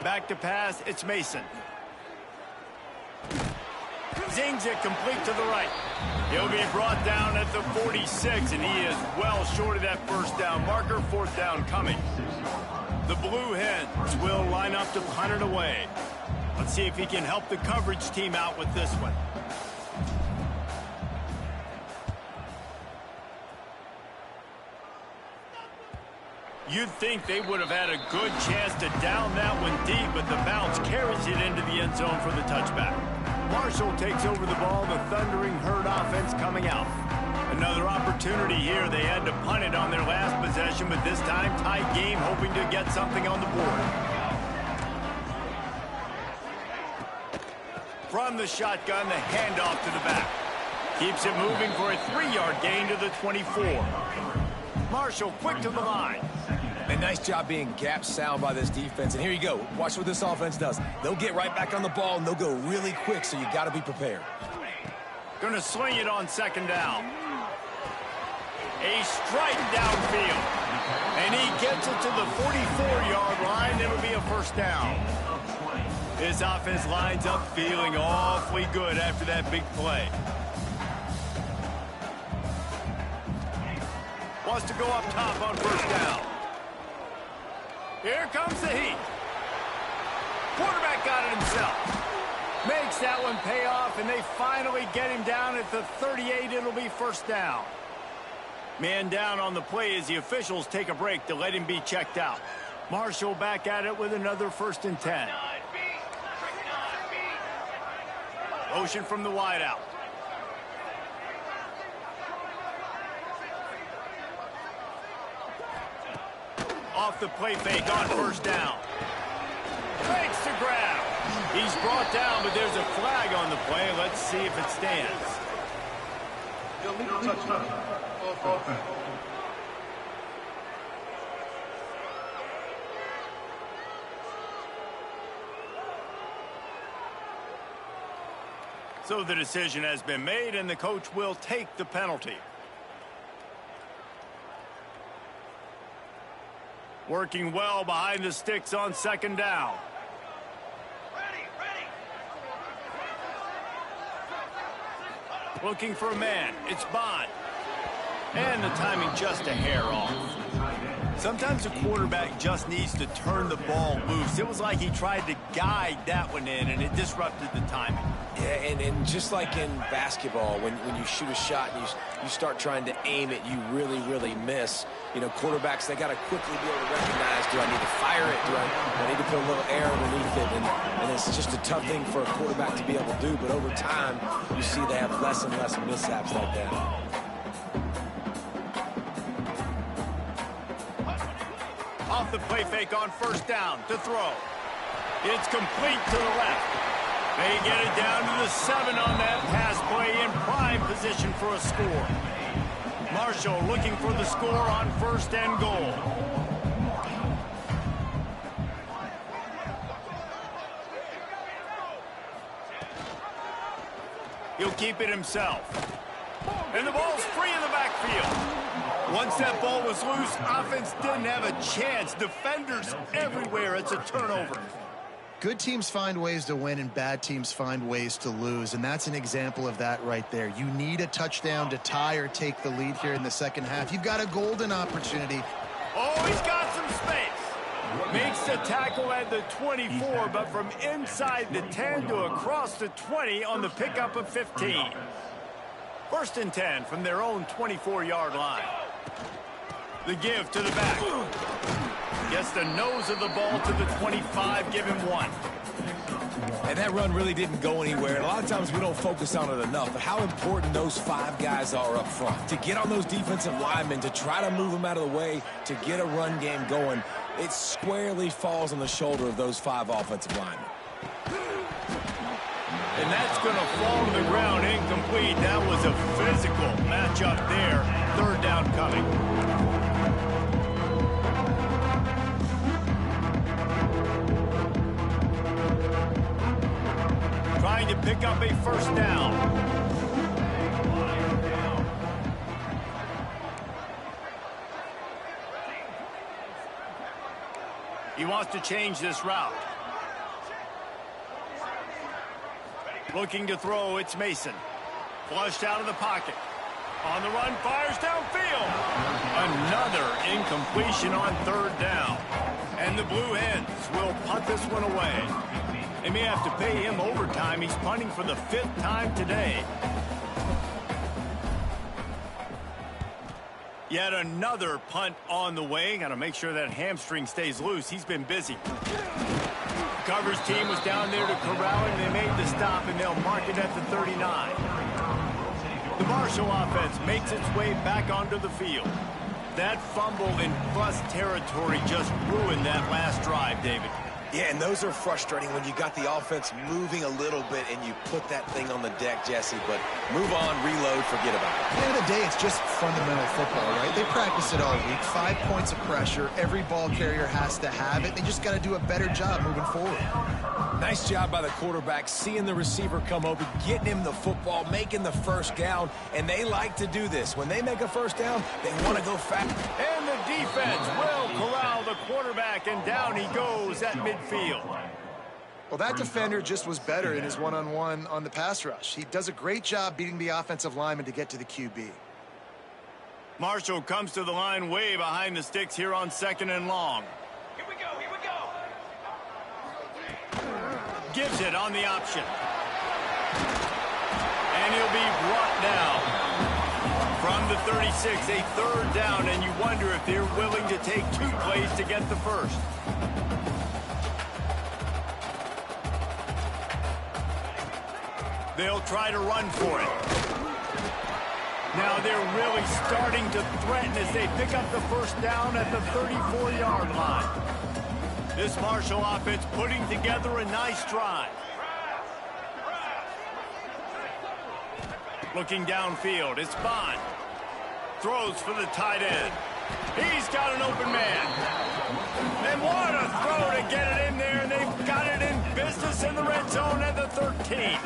Back to pass, it's Mason. Zings it complete to the right. He'll be brought down at the 46, and he is well short of that 1st down marker. 4th down coming. The Blue Hens will line up to punt it away. Let's see if he can help the coverage team out with this one. You'd think they would have had a good chance to down that one deep, but the bounce carries it into the end zone for the touchback. Marshall takes over the ball. The Thundering Herd offense coming out. Another opportunity here. They had to punt it on their last possession, but this time tight game, hoping to get something on the board. From the shotgun, the handoff to the back. Keeps it moving for a 3-yard gain to the 24. Marshall quick to the line. A nice job being gap sound by this defense. And here you go. Watch what this offense does. They'll get right back on the ball, and they'll go really quick, so you got to be prepared. Going to sling it on 2nd down. A strike downfield. And he gets it to the 44-yard line. It'll be a 1st down. This offense lines up feeling awfully good after that big play. Wants to go up top on first down. Here comes the heat. Quarterback got it himself. Makes that one pay off, and they finally get him down at the 38. It'll be first down. Man down on the play as the officials take a break to let him be checked out. Marshall back at it with another 1st and 10. Motion from the wideout. Off the play fake on first down. Fakes to grab. He's brought down, but there's a flag on the play. Let's see if it stands. Illegal touchdown. Offense. So the decision has been made, and the coach will take the penalty. Working well behind the sticks on 2nd down. Looking for a man. It's Bond. And the timing just a hair off. Sometimes a quarterback just needs to turn the ball loose. It was like he tried to guide that one in, and it disrupted the timing. Yeah, and just like in basketball, when you shoot a shot and you start trying to aim it, you really miss. You know, quarterbacks, they got to quickly be able to recognize, do I need to fire it? Do I need to put a little air underneath it? And it's just a tough thing for a quarterback to be able to do. But over time, you see they have less and less mishaps like that. Off the play fake on first down to throw. It's complete to the left. They get it down to the 7 on that pass play in prime position for a score. Marshall looking for the score on 1st and goal. He'll keep it himself. And the ball's free in the backfield. Once that ball was loose, offense didn't have a chance. Defenders everywhere. It's a turnover. Good teams find ways to win, and bad teams find ways to lose, and that's an example of that right there. You need a touchdown to tie or take the lead here in the 2nd half. You've got a golden opportunity. Oh, he's got some space. Makes the tackle at the 24, but from inside the 10 to across the 20 on the pickup of 15. 1st and 10 from their own 24-yard line. The give to the back. Gets the nose of the ball to the 25, give him 1. And that run really didn't go anywhere. And a lot of times we don't focus on it enough, but how important those 5 guys are up front. To get on those defensive linemen, to try to move them out of the way, to get a run game going, it squarely falls on the shoulder of those 5 offensive linemen. And that's going to fall to the ground incomplete. That was a physical matchup there. 3rd down coming. Trying to pick up a 1st down. He wants to change this route. Looking to throw, it's Mason. Flushed out of the pocket. On the run, fires downfield. Another incompletion on 3rd down. And the Blue Hens will punt this one away. They may have to pay him overtime. He's punting for the 5th time today. Yet another punt on the way. Got to make sure that hamstring stays loose. He's been busy. Coverage team was down there to corral him. They made the stop, and they'll mark it at the 39. The Marshall offense makes its way back onto the field. That fumble in plus territory just ruined that last drive, David. Yeah, and those are frustrating when you got the offense moving a little bit and you put that thing on the deck, Jesse. But move on, reload, forget about it. At the end of the day, it's just fundamental football, right? They practice it all week. 5 points of pressure. Every ball carrier has to have it. They just got to do a better job moving forward. Nice job by the quarterback, seeing the receiver come open, getting him the football, making the 1st down. And they like to do this. When they make a 1st down, they want to go fast. And the defense will corral the quarterback, and down he goes at midfield. Well, that defender just was better in his one-on-one on the pass rush. He does a great job beating the offensive lineman to get to the QB. Marshall comes to the line way behind the sticks here on 2nd and long. Here we go, here we go. Gives it on the option. And he'll be brought down. From the 36, a 3rd down, and you wonder if they're willing to take 2 plays to get the first. They'll try to run for it. Now they're really starting to threaten as they pick up the first down at the 34-yard line. This Marshall offense putting together a nice drive. Looking downfield, it's Bond. Throws for the tight end. He's got an open man. And what a throw to get it in there, and they've got it in business in the red zone at the 13.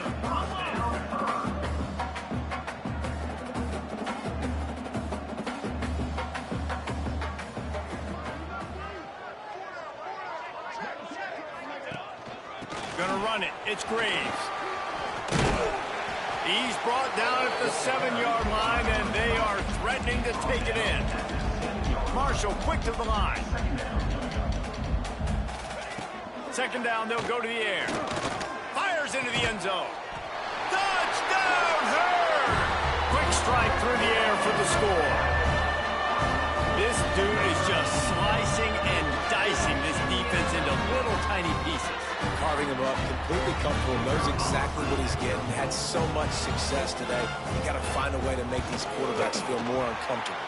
Gonna run it. It's Graves. He's brought down at the 7-yard line, and they are threatening to take it in. Marshall quick to the line. 2nd down, they'll go to the air. Fires into the end zone. Touchdown, Hurd! Quick strike through the air for the score. This dude is just slicing and dicing this defense into little tiny pieces. Carving him up, completely comfortable, knows exactly what he's getting. Had so much success today. You got to find a way to make these quarterbacks feel more uncomfortable.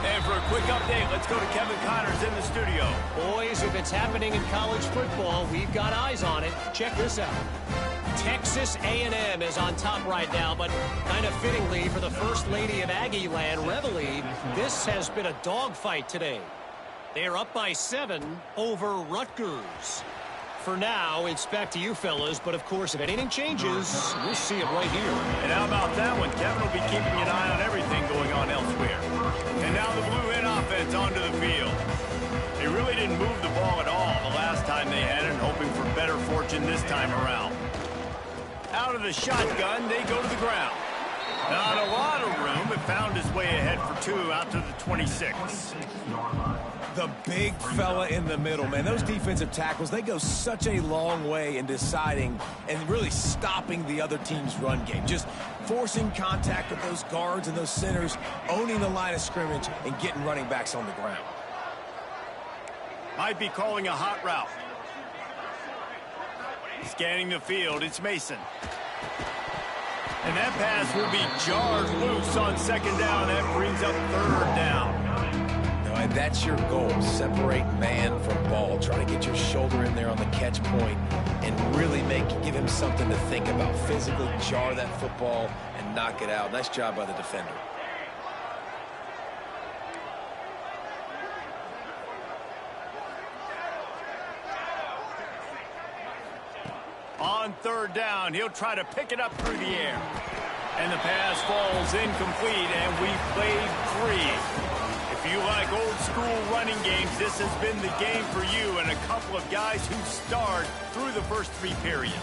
And for a quick update, let's go to Kevin Connors in the studio. Boys, if it's happening in college football, we've got eyes on it. Check this out. Texas A&M is on top right now, but kind of fittingly for the First Lady of Aggie Land, Reveille, this has been a dogfight today. They are up by 7 over Rutgers. For now, it's back to you fellas, but of course, if anything changes, we'll see it right here. And how about that one? Kevin will be keeping an eye on everything going on elsewhere. And now the Blue Hen offense onto the field. They really didn't move the ball at all the last time they had it, hoping for better fortune this time around. Out of the shotgun, they go to the ground. Not a lot of room, but found his way ahead for 2 out to the 26. The big fella in the middle, man. Those defensive tackles, they go such a long way in deciding and really stopping the other team's run game. Just forcing contact with those guards and those centers, owning the line of scrimmage, and getting running backs on the ground. Might be calling a hot route. Scanning the field, it's Mason. And that pass will be jarred loose on 2nd down. That brings up 3rd down. And that's your goal. Separate man from ball. Try to get your shoulder in there on the catch point and really give him something to think about. Physically jar that football and knock it out. Nice job by the defender. On 3rd down, he'll try to pick it up through the air. And the pass falls incomplete, and we played 3. If you like old school running games, this has been the game for you and a couple of guys who starred through the first 3 periods.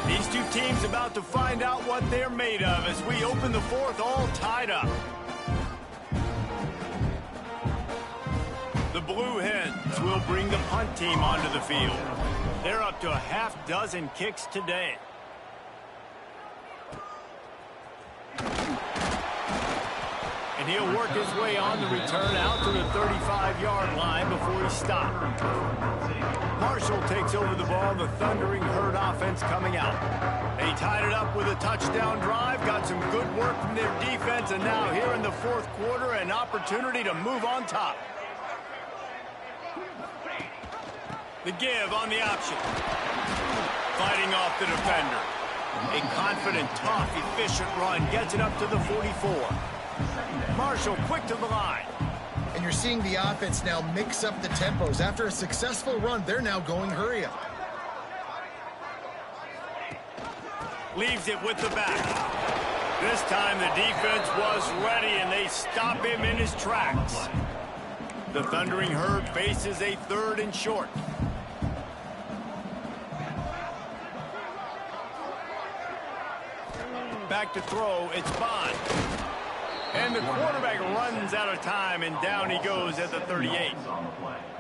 These 2 teams about to find out what they're made of as we open the 4th all tied up. The Blue Hens will bring the punt team onto the field. They're up to a half dozen kicks today. And he'll work his way on the return out to the 35-yard line before he stopped. Marshall takes over the ball, the Thundering Herd offense coming out. They tied it up with a touchdown drive, got some good work from their defense, and now here in the 4th quarter, an opportunity to move on top. The give on the option. Fighting off the defender. A confident, tough, efficient run gets it up to the 44. Marshall quick to the line. And you're seeing the offense now mix up the tempos. After a successful run, they're now going hurry up. Leaves it with the back. This time the defense was ready, and they stop him in his tracks. The Thundering Herd faces a 3rd and short. Back to throw, it's Bond. And the quarterback runs out of time, and down he goes at the 38.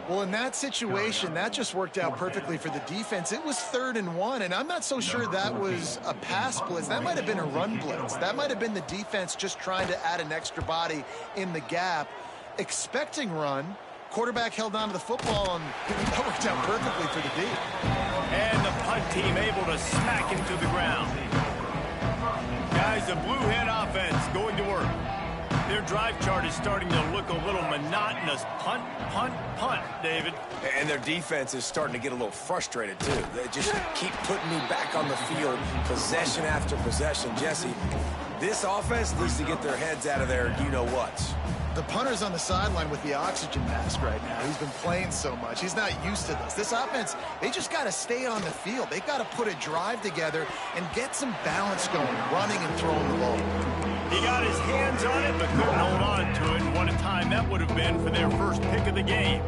Well, in that situation, that just worked out perfectly for the defense. It was 3rd and 1, and I'm not so sure that was a pass blitz. That might have been a run blitz. That might have been the defense just trying to add an extra body in the gap, expecting run. Quarterback held on to the football, and that worked out perfectly for the D. And the punt team able to smack him to the ground. Guys, the Blue Hen offense going to work. Their drive chart is starting to look a little monotonous. Punt, punt, punt, David. And their defense is starting to get a little frustrated, too. They just keep putting me back on the field, possession after possession. Jesse, this offense needs to get their heads out of their you-know-whats. The punter's on the sideline with the oxygen mask right now. He's been playing so much. He's not used to this. This offense, they just got to stay on the field. They've got to put a drive together and get some balance going, running and throwing the ball. He got his hands on it, but couldn't hold on to it. And what a time that would have been for their first pick of the game.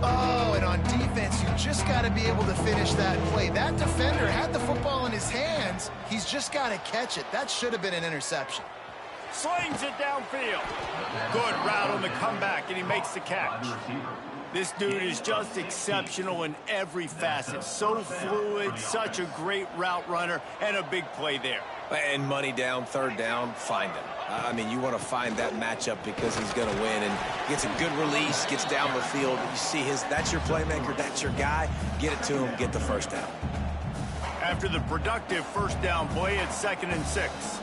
Oh, and on defense, you just got to be able to finish that play. That defender had the football in his hands. He's just got to catch it. That should have been an interception. Slings it downfield. Good route on the comeback, and he makes the catch. This dude is just exceptional in every facet. So fluid, such a great route runner, and a big play there. And money down, 3rd down, find him. I mean, you want to find that matchup because he's going to win, and gets a good release, gets down the field. You see that's your playmaker, that's your guy. Get it to him, get the 1st down. After the productive 1st down play, it's 2nd and 6.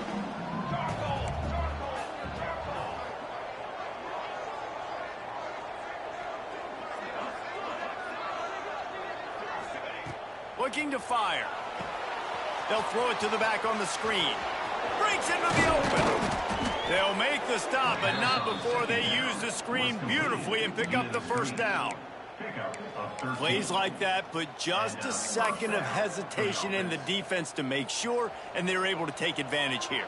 Looking to fire. They'll throw it to the back on the screen. Breaks into the open. They'll make the stop, but not before they use the screen beautifully and pick up the 1st down. Plays like that put just a second of hesitation in the defense to make sure, and they're able to take advantage here.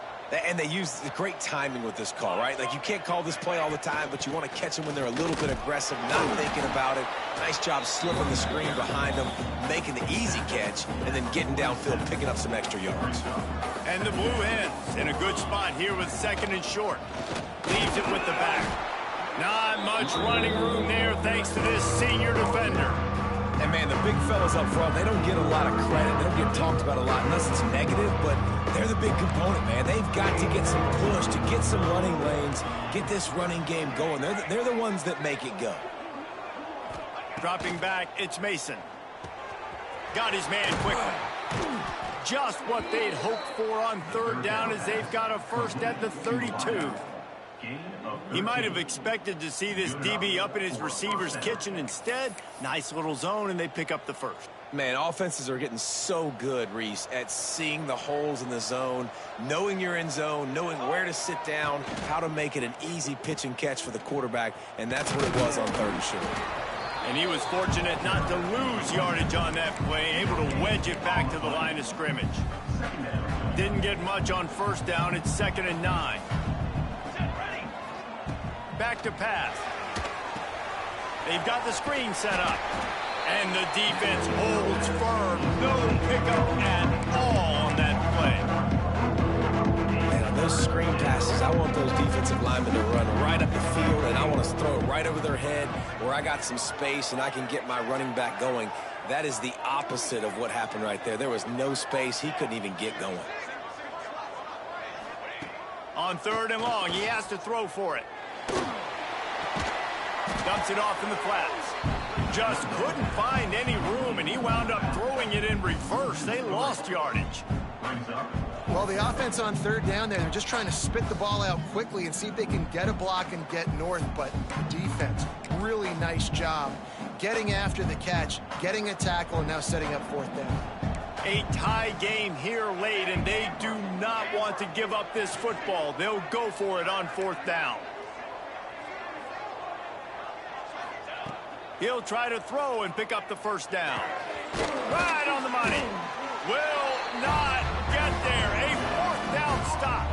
And they use the great timing with this call, right? Like, you can't call this play all the time, but you want to catch them when they're a little bit aggressive, not thinking about it. Nice job slipping the screen behind them, making the easy catch, and then getting downfield, picking up some extra yards. And the Blue Hens in a good spot here with 2nd and short. Leaves it with the back. Not much running room there thanks to this senior defender. And, man, the big fellas up front, they don't get a lot of credit. They don't get talked about a lot unless it's negative, but they're the big component, man. They've got to get some push, to get some running lanes, get this running game going. They're the ones that make it go. Dropping back, it's Mason. Got his man quickly. Just what they'd hoped for on 3rd down as they've got a 1st at the 32. He might have expected to see this DB up in his receiver's kitchen. Instead, nice little zone, and they pick up the 1st. Man, offenses are getting so good, Reese, at seeing the holes in the zone, knowing you're in zone, knowing where to sit down, how to make it an easy pitch and catch for the quarterback, and that's what it was on 3rd and short. And he was fortunate not to lose yardage on that play, able to wedge it back to the line of scrimmage. Didn't get much on 1st down. It's 2nd and 9. Back to pass. They've got the screen set up. And the defense holds firm. No pickup at all on that play. Man, on those screen passes, I want those defensive linemen to run right up the field, and I want to throw it right over their head where I got some space and I can get my running back going. That is the opposite of what happened right there. There was no space. He couldn't even get going. On 3rd and long, he has to throw for it. Dumps it off in the flats. Just couldn't find any room, and he wound up throwing it in reverse. They lost yardage. Well, the offense on 3rd down there, they're just trying to spit the ball out quickly and see if they can get a block and get north. But defense, really nice job getting after the catch, getting a tackle, and now setting up 4th down. A tie game here late, and they do not want to give up this football. They'll go for it on 4th down. He'll try to throw and pick up the 1st down. Right on the money. Will not get there. A 4th down stop.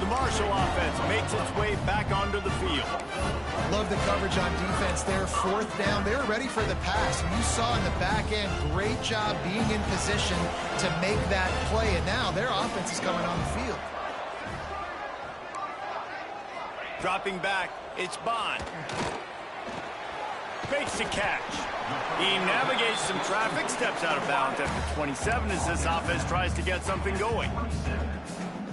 The Marshall offense makes its way back onto the field. Love the coverage on defense there. 4th down. They were ready for the pass. And you saw in the back end, great job being in position to make that play. And now their offense is coming on the field. Dropping back, it's Bond. Makes the catch. He navigates some traffic, steps out of bounds at the 27 as this offense tries to get something going.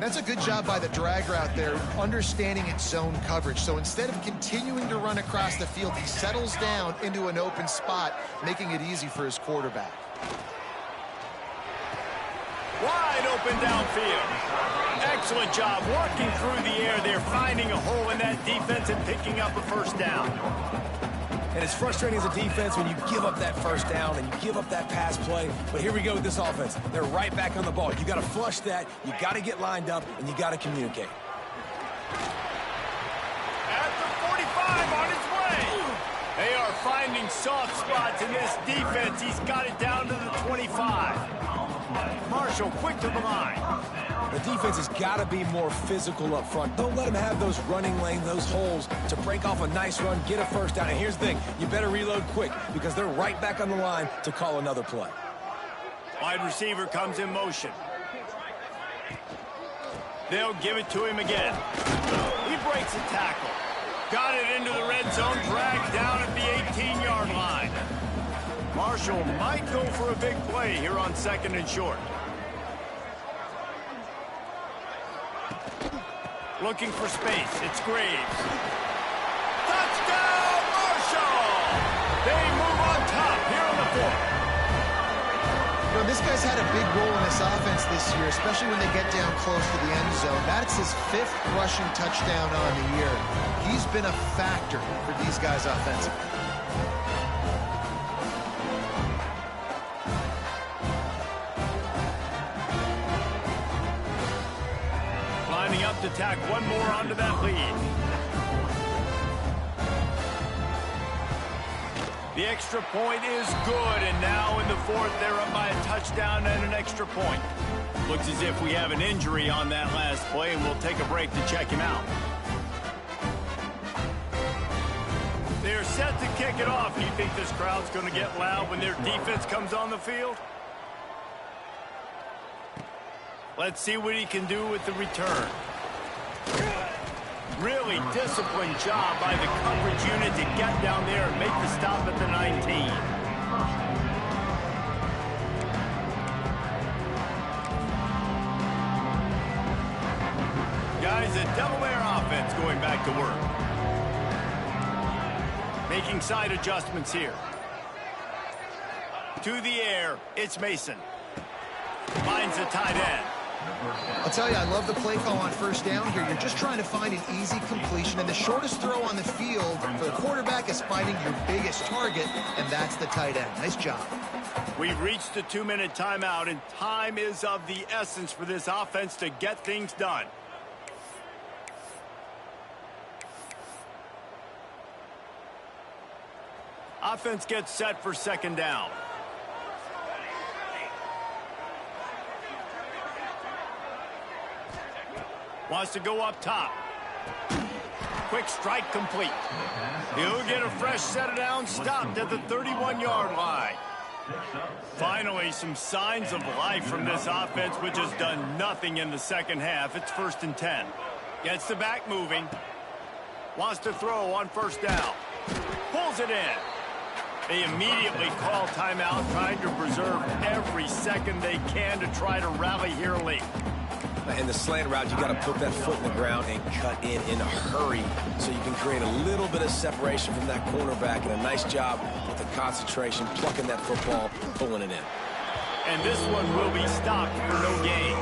That's a good job by the drag route there, understanding its zone coverage. So instead of continuing to run across the field, he settles down into an open spot, making it easy for his quarterback. Wide open downfield. Excellent job working through the air there, finding a hole in that defense and picking up a first down. And it's frustrating as a defense when you give up that first down and you give up that pass play. But here we go with this offense. They're right back on the ball. You got to flush that. You got to get lined up, and you got to communicate. At the 45 on his way. They are finding soft spots in this defense. He's got it down to the 25. Marshall quick to the line. The defense has got to be more physical up front. Don't let them have those running lanes, those holes to break off a nice run, get a first down. And here's the thing, you better reload quick because they're right back on the line to call another play. Wide receiver comes in motion. They'll give it to him again. He breaks a tackle. Got it into the red zone, dragged down at the 18-yard line. Marshall might go for a big play here on 2nd and short. Looking for space. It's Graves. Touchdown, Marshall! They move on top here on the 4th. You know, this guy's had a big role in this offense this year, especially when they get down close to the end zone. That's his 5th rushing touchdown on the year. He's been a factor for these guys offensively. Lining up to tack one more onto that lead. The extra point is good, and now in the 4th, they're up by a touchdown and an extra point. Looks as if we have an injury on that last play, and we'll take a break to check him out. They're set to kick it off. Do you think this crowd's going to get loud when their defense comes on the field? Let's see what he can do with the return. Really disciplined job by the coverage unit to get down there and make the stop at the 19. Guys, a Delaware offense going back to work. Making side adjustments here. To the air, it's Mason. Finds the tight end. I'll tell you, I love the play call on 1st down here. You're just trying to find an easy completion, and the shortest throw on the field for the quarterback is finding your biggest target, and that's the tight end. Nice job. We've reached the 2-minute timeout, and time is of the essence for this offense to get things done. Offense gets set for 2nd down. Wants to go up top. Quick strike complete. He'll get a fresh set of downs, stopped at the 31-yard line. Finally, some signs of life from this offense, which has done nothing in the 2nd half. It's 1st and 10. Gets the back moving. Wants to throw on 1st down. Pulls it in. They immediately call timeout, trying to preserve every second they can to try to rally here late. In the slant route, you got to put that foot in the ground and cut in a hurry so you can create a little bit of separation from that cornerback, and a nice job with the concentration, plucking that football, pulling it in. And this one will be stopped for no gain.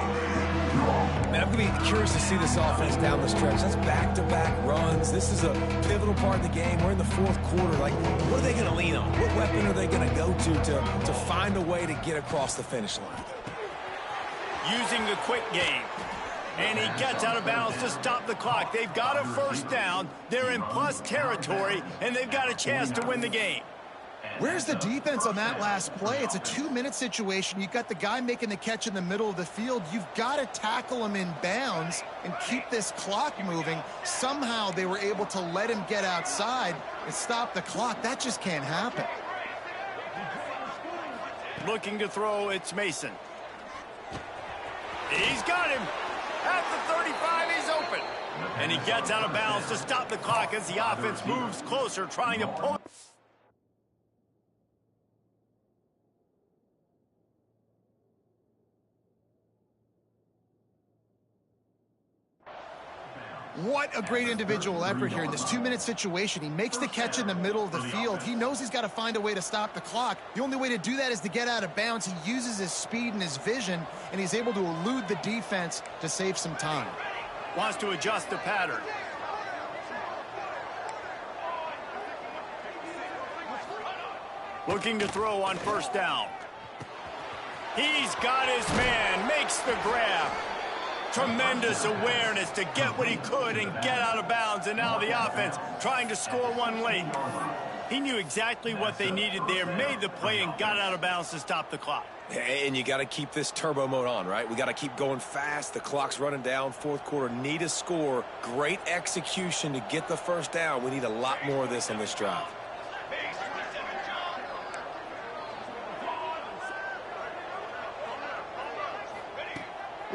Man, I'm going to be curious to see this offense down the stretch. That's back-to-back runs. This is a pivotal part of the game. We're in the 4th quarter. Like, what are they going to lean on? What weapon are they going to go to find a way to get across the finish line? Using the quick game. And he gets out of bounds to stop the clock. They've got a 1st down. They're in plus territory, and they've got a chance to win the game. Where's the defense on that last play? It's a 2-minute situation. You've got the guy making the catch in the middle of the field. You've got to tackle him in bounds and keep this clock moving. Somehow they were able to let him get outside and stop the clock. That just can't happen. Looking to throw, it's Mason. He's got him. At the 35, he's open. And he gets out of bounds to stop the clock as the offense moves closer, trying to pull. What a great individual effort here in this 2-minute situation. He makes the catch in the middle of the field. He knows he's got to find a way to stop the clock. The only way to do that is to get out of bounds. He uses his speed and his vision, and he's able to elude the defense to save some time. Wants to adjust the pattern. Looking to throw on first down. He's got his man, makes the grab. Tremendous awareness to get what he could and get out of bounds, and now the offense trying to score one late. He knew exactly what they needed there, made the play, and got out of bounds to stop the clock. And you got to keep this turbo mode on, right? We got to keep going fast. The clock's running down. Fourth quarter, need a score. Great execution to get the first down. We need a lot more of this on this drive.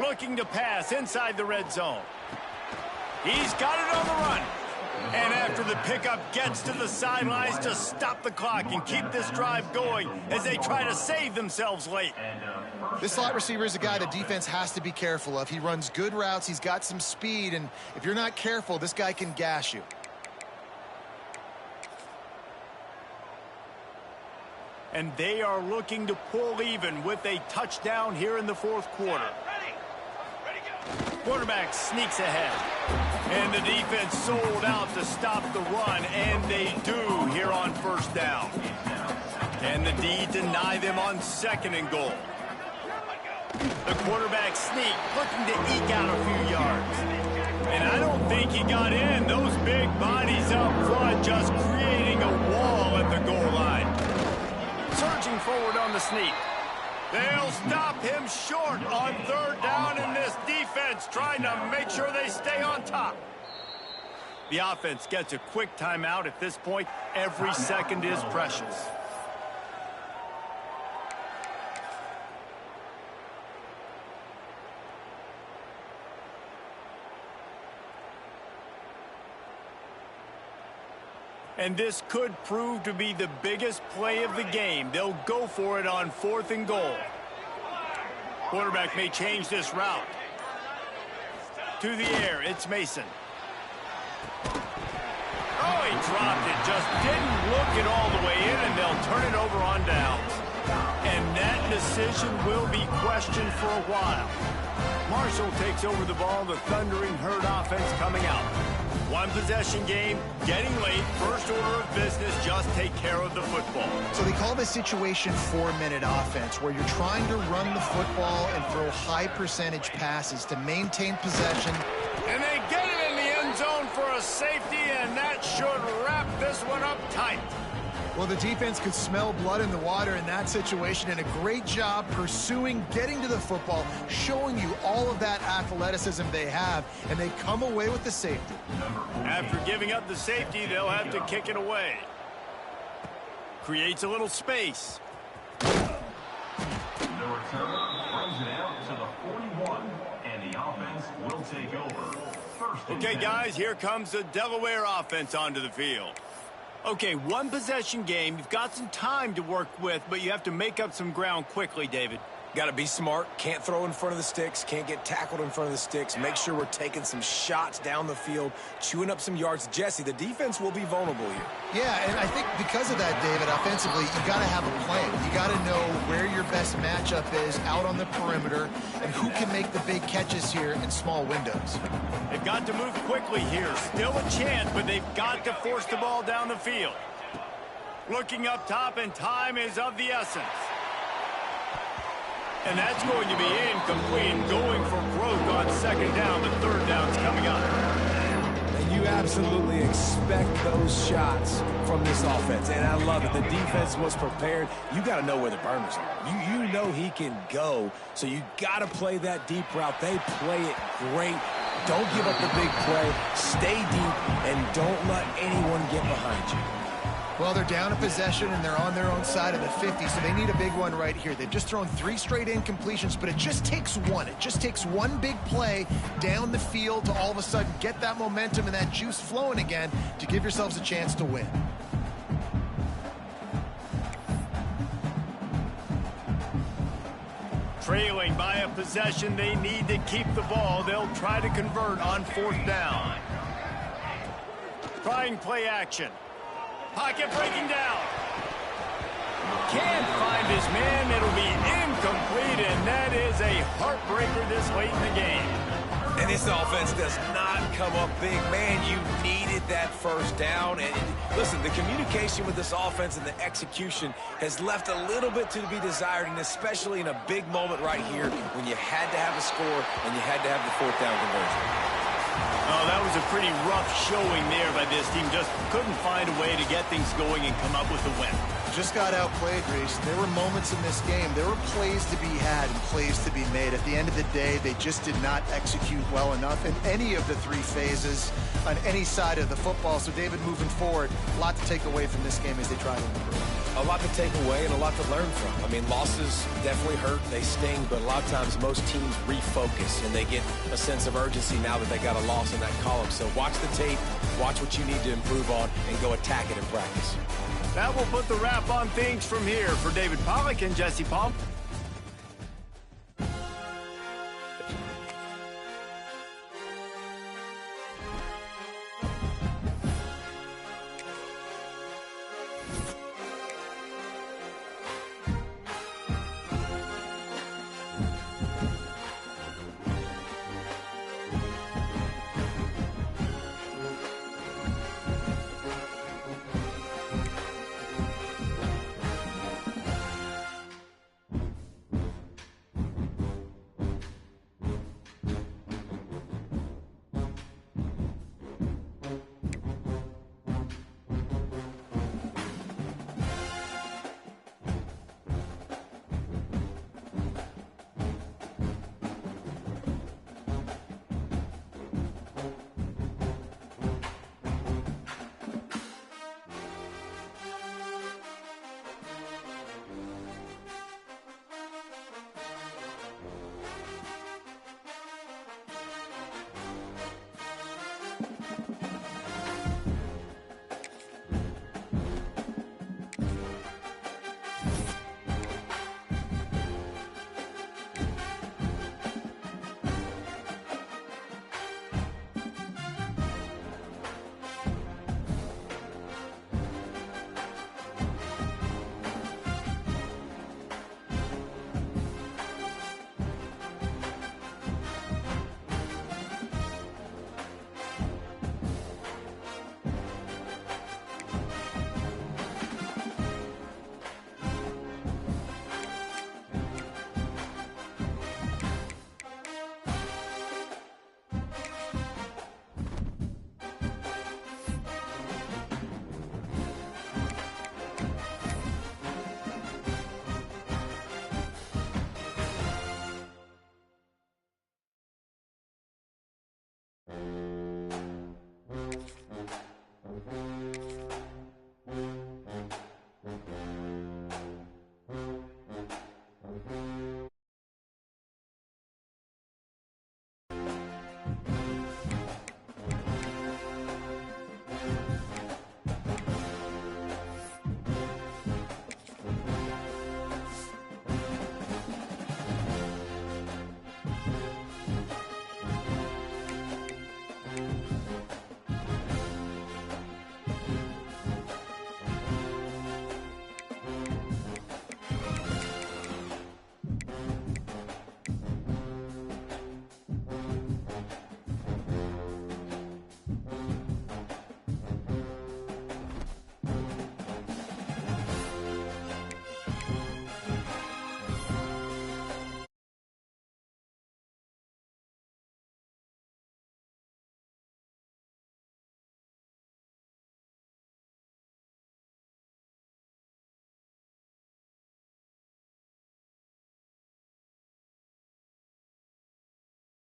Looking to pass inside the red zone. He's got it on the run. And after the pickup, gets to the sidelines to stop the clock and keep this drive going as they try to save themselves late. This slot receiver is a guy the defense has to be careful of. He runs good routes. He's got some speed, and if you're not careful, this guy can gash you. And they are looking to pull even with a touchdown here in the fourth quarter. Quarterback sneaks ahead. And the defense sold out to stop the run, and they do here on first down. And the D deny them on second and goal. The quarterback sneak, looking to eke out a few yards. And I don't think he got in. Those big bodies up front just creating a wall at the goal line. Surging forward on the sneak. They'll stop him short on third down, and this defense trying to make sure they stay on top. The offense gets a quick timeout at this point. Every second is precious. And this could prove to be the biggest play of the game. They'll go for it on fourth and goal. Quarterback may change this route. To the air, it's Mason. Oh, he dropped it. Just didn't look it all the way in, and they'll turn it over on downs. And that decision will be questioned for a while. Marshall takes over the ball. The Thundering Herd offense coming out. One possession game, getting late, first order of business, just take care of the football. So they call this situation 4-minute offense, where you're trying to run the football and throw high percentage passes to maintain possession. And they get it in the end zone for a safety, and that should wrap this one up tight. Well, the defense could smell blood in the water in that situation, and a great job pursuing, getting to the football, showing you all of that athleticism they have, and they come away with the safety. After giving up the safety, they'll have to kick it away. Creates a little space. The return runs it out to the 41, and the offense will take over. First and 10. Okay, guys, here comes the Delaware offense onto the field. Okay, one possession game. You've got some time to work with, but you have to make up some ground quickly, David. Got to be smart. Can't throw in front of the sticks. Can't get tackled in front of the sticks. Make sure we're taking some shots down the field, chewing up some yards. Jesse, the defense will be vulnerable here. Yeah, and I think because of that, David, offensively, you got to have a plan. You got to know where your best matchup is out on the perimeter and who can make the big catches here in small windows. They've got to move quickly here. Still a chance, but they've got to force the ball down the field. Looking up top, and time is of the essence. And that's going to be incomplete, going for broke on second down. The third down's coming up. And You absolutely expect those shots from this offense, and I love it. The defense was prepared. You got to know where the burners are. You know he can go, so you got to play that deep route. They play it great. Don't give up the big play. Stay deep, and don't let anyone get behind you. Well, they're down a possession, and they're on their own side of the 50, so they need a big one right here. They've just thrown 3 straight incompletions, but it just takes one. It just takes one big play down the field to all of a sudden get that momentum and that juice flowing again to give yourselves a chance to win. Trailing by a possession, they need to keep the ball. They'll try to convert on 4th down. Trying play action. Pocket breaking down. Can't find his man. It'll be incomplete, and that is a heartbreaker this late in the game. And this offense does not come up big. Man, you needed that first down. And listen, the communication with this offense and the execution has left a little bit to be desired, and especially in a big moment right here when you had to have a score and you had to have the 4th down conversion. Oh, that was a pretty rough showing there by this team. Just couldn't find a way to get things going and come up with a win. Just got outplayed, Reese. There were moments in this game. There were plays to be had and plays to be made. At the end of the day, they just did not execute well enough in any of the 3 phases on any side of the football. So, David, moving forward, a lot to take away from this game as they try to improve. A lot to take away and a lot to learn from. I mean, losses definitely hurt, they sting, but a lot of times most teams refocus and they get a sense of urgency now that they got a loss in that column. So watch the tape, watch what you need to improve on, and go attack it in practice. That will put the wrap on things from here. For David Pollack and Jesse Palm.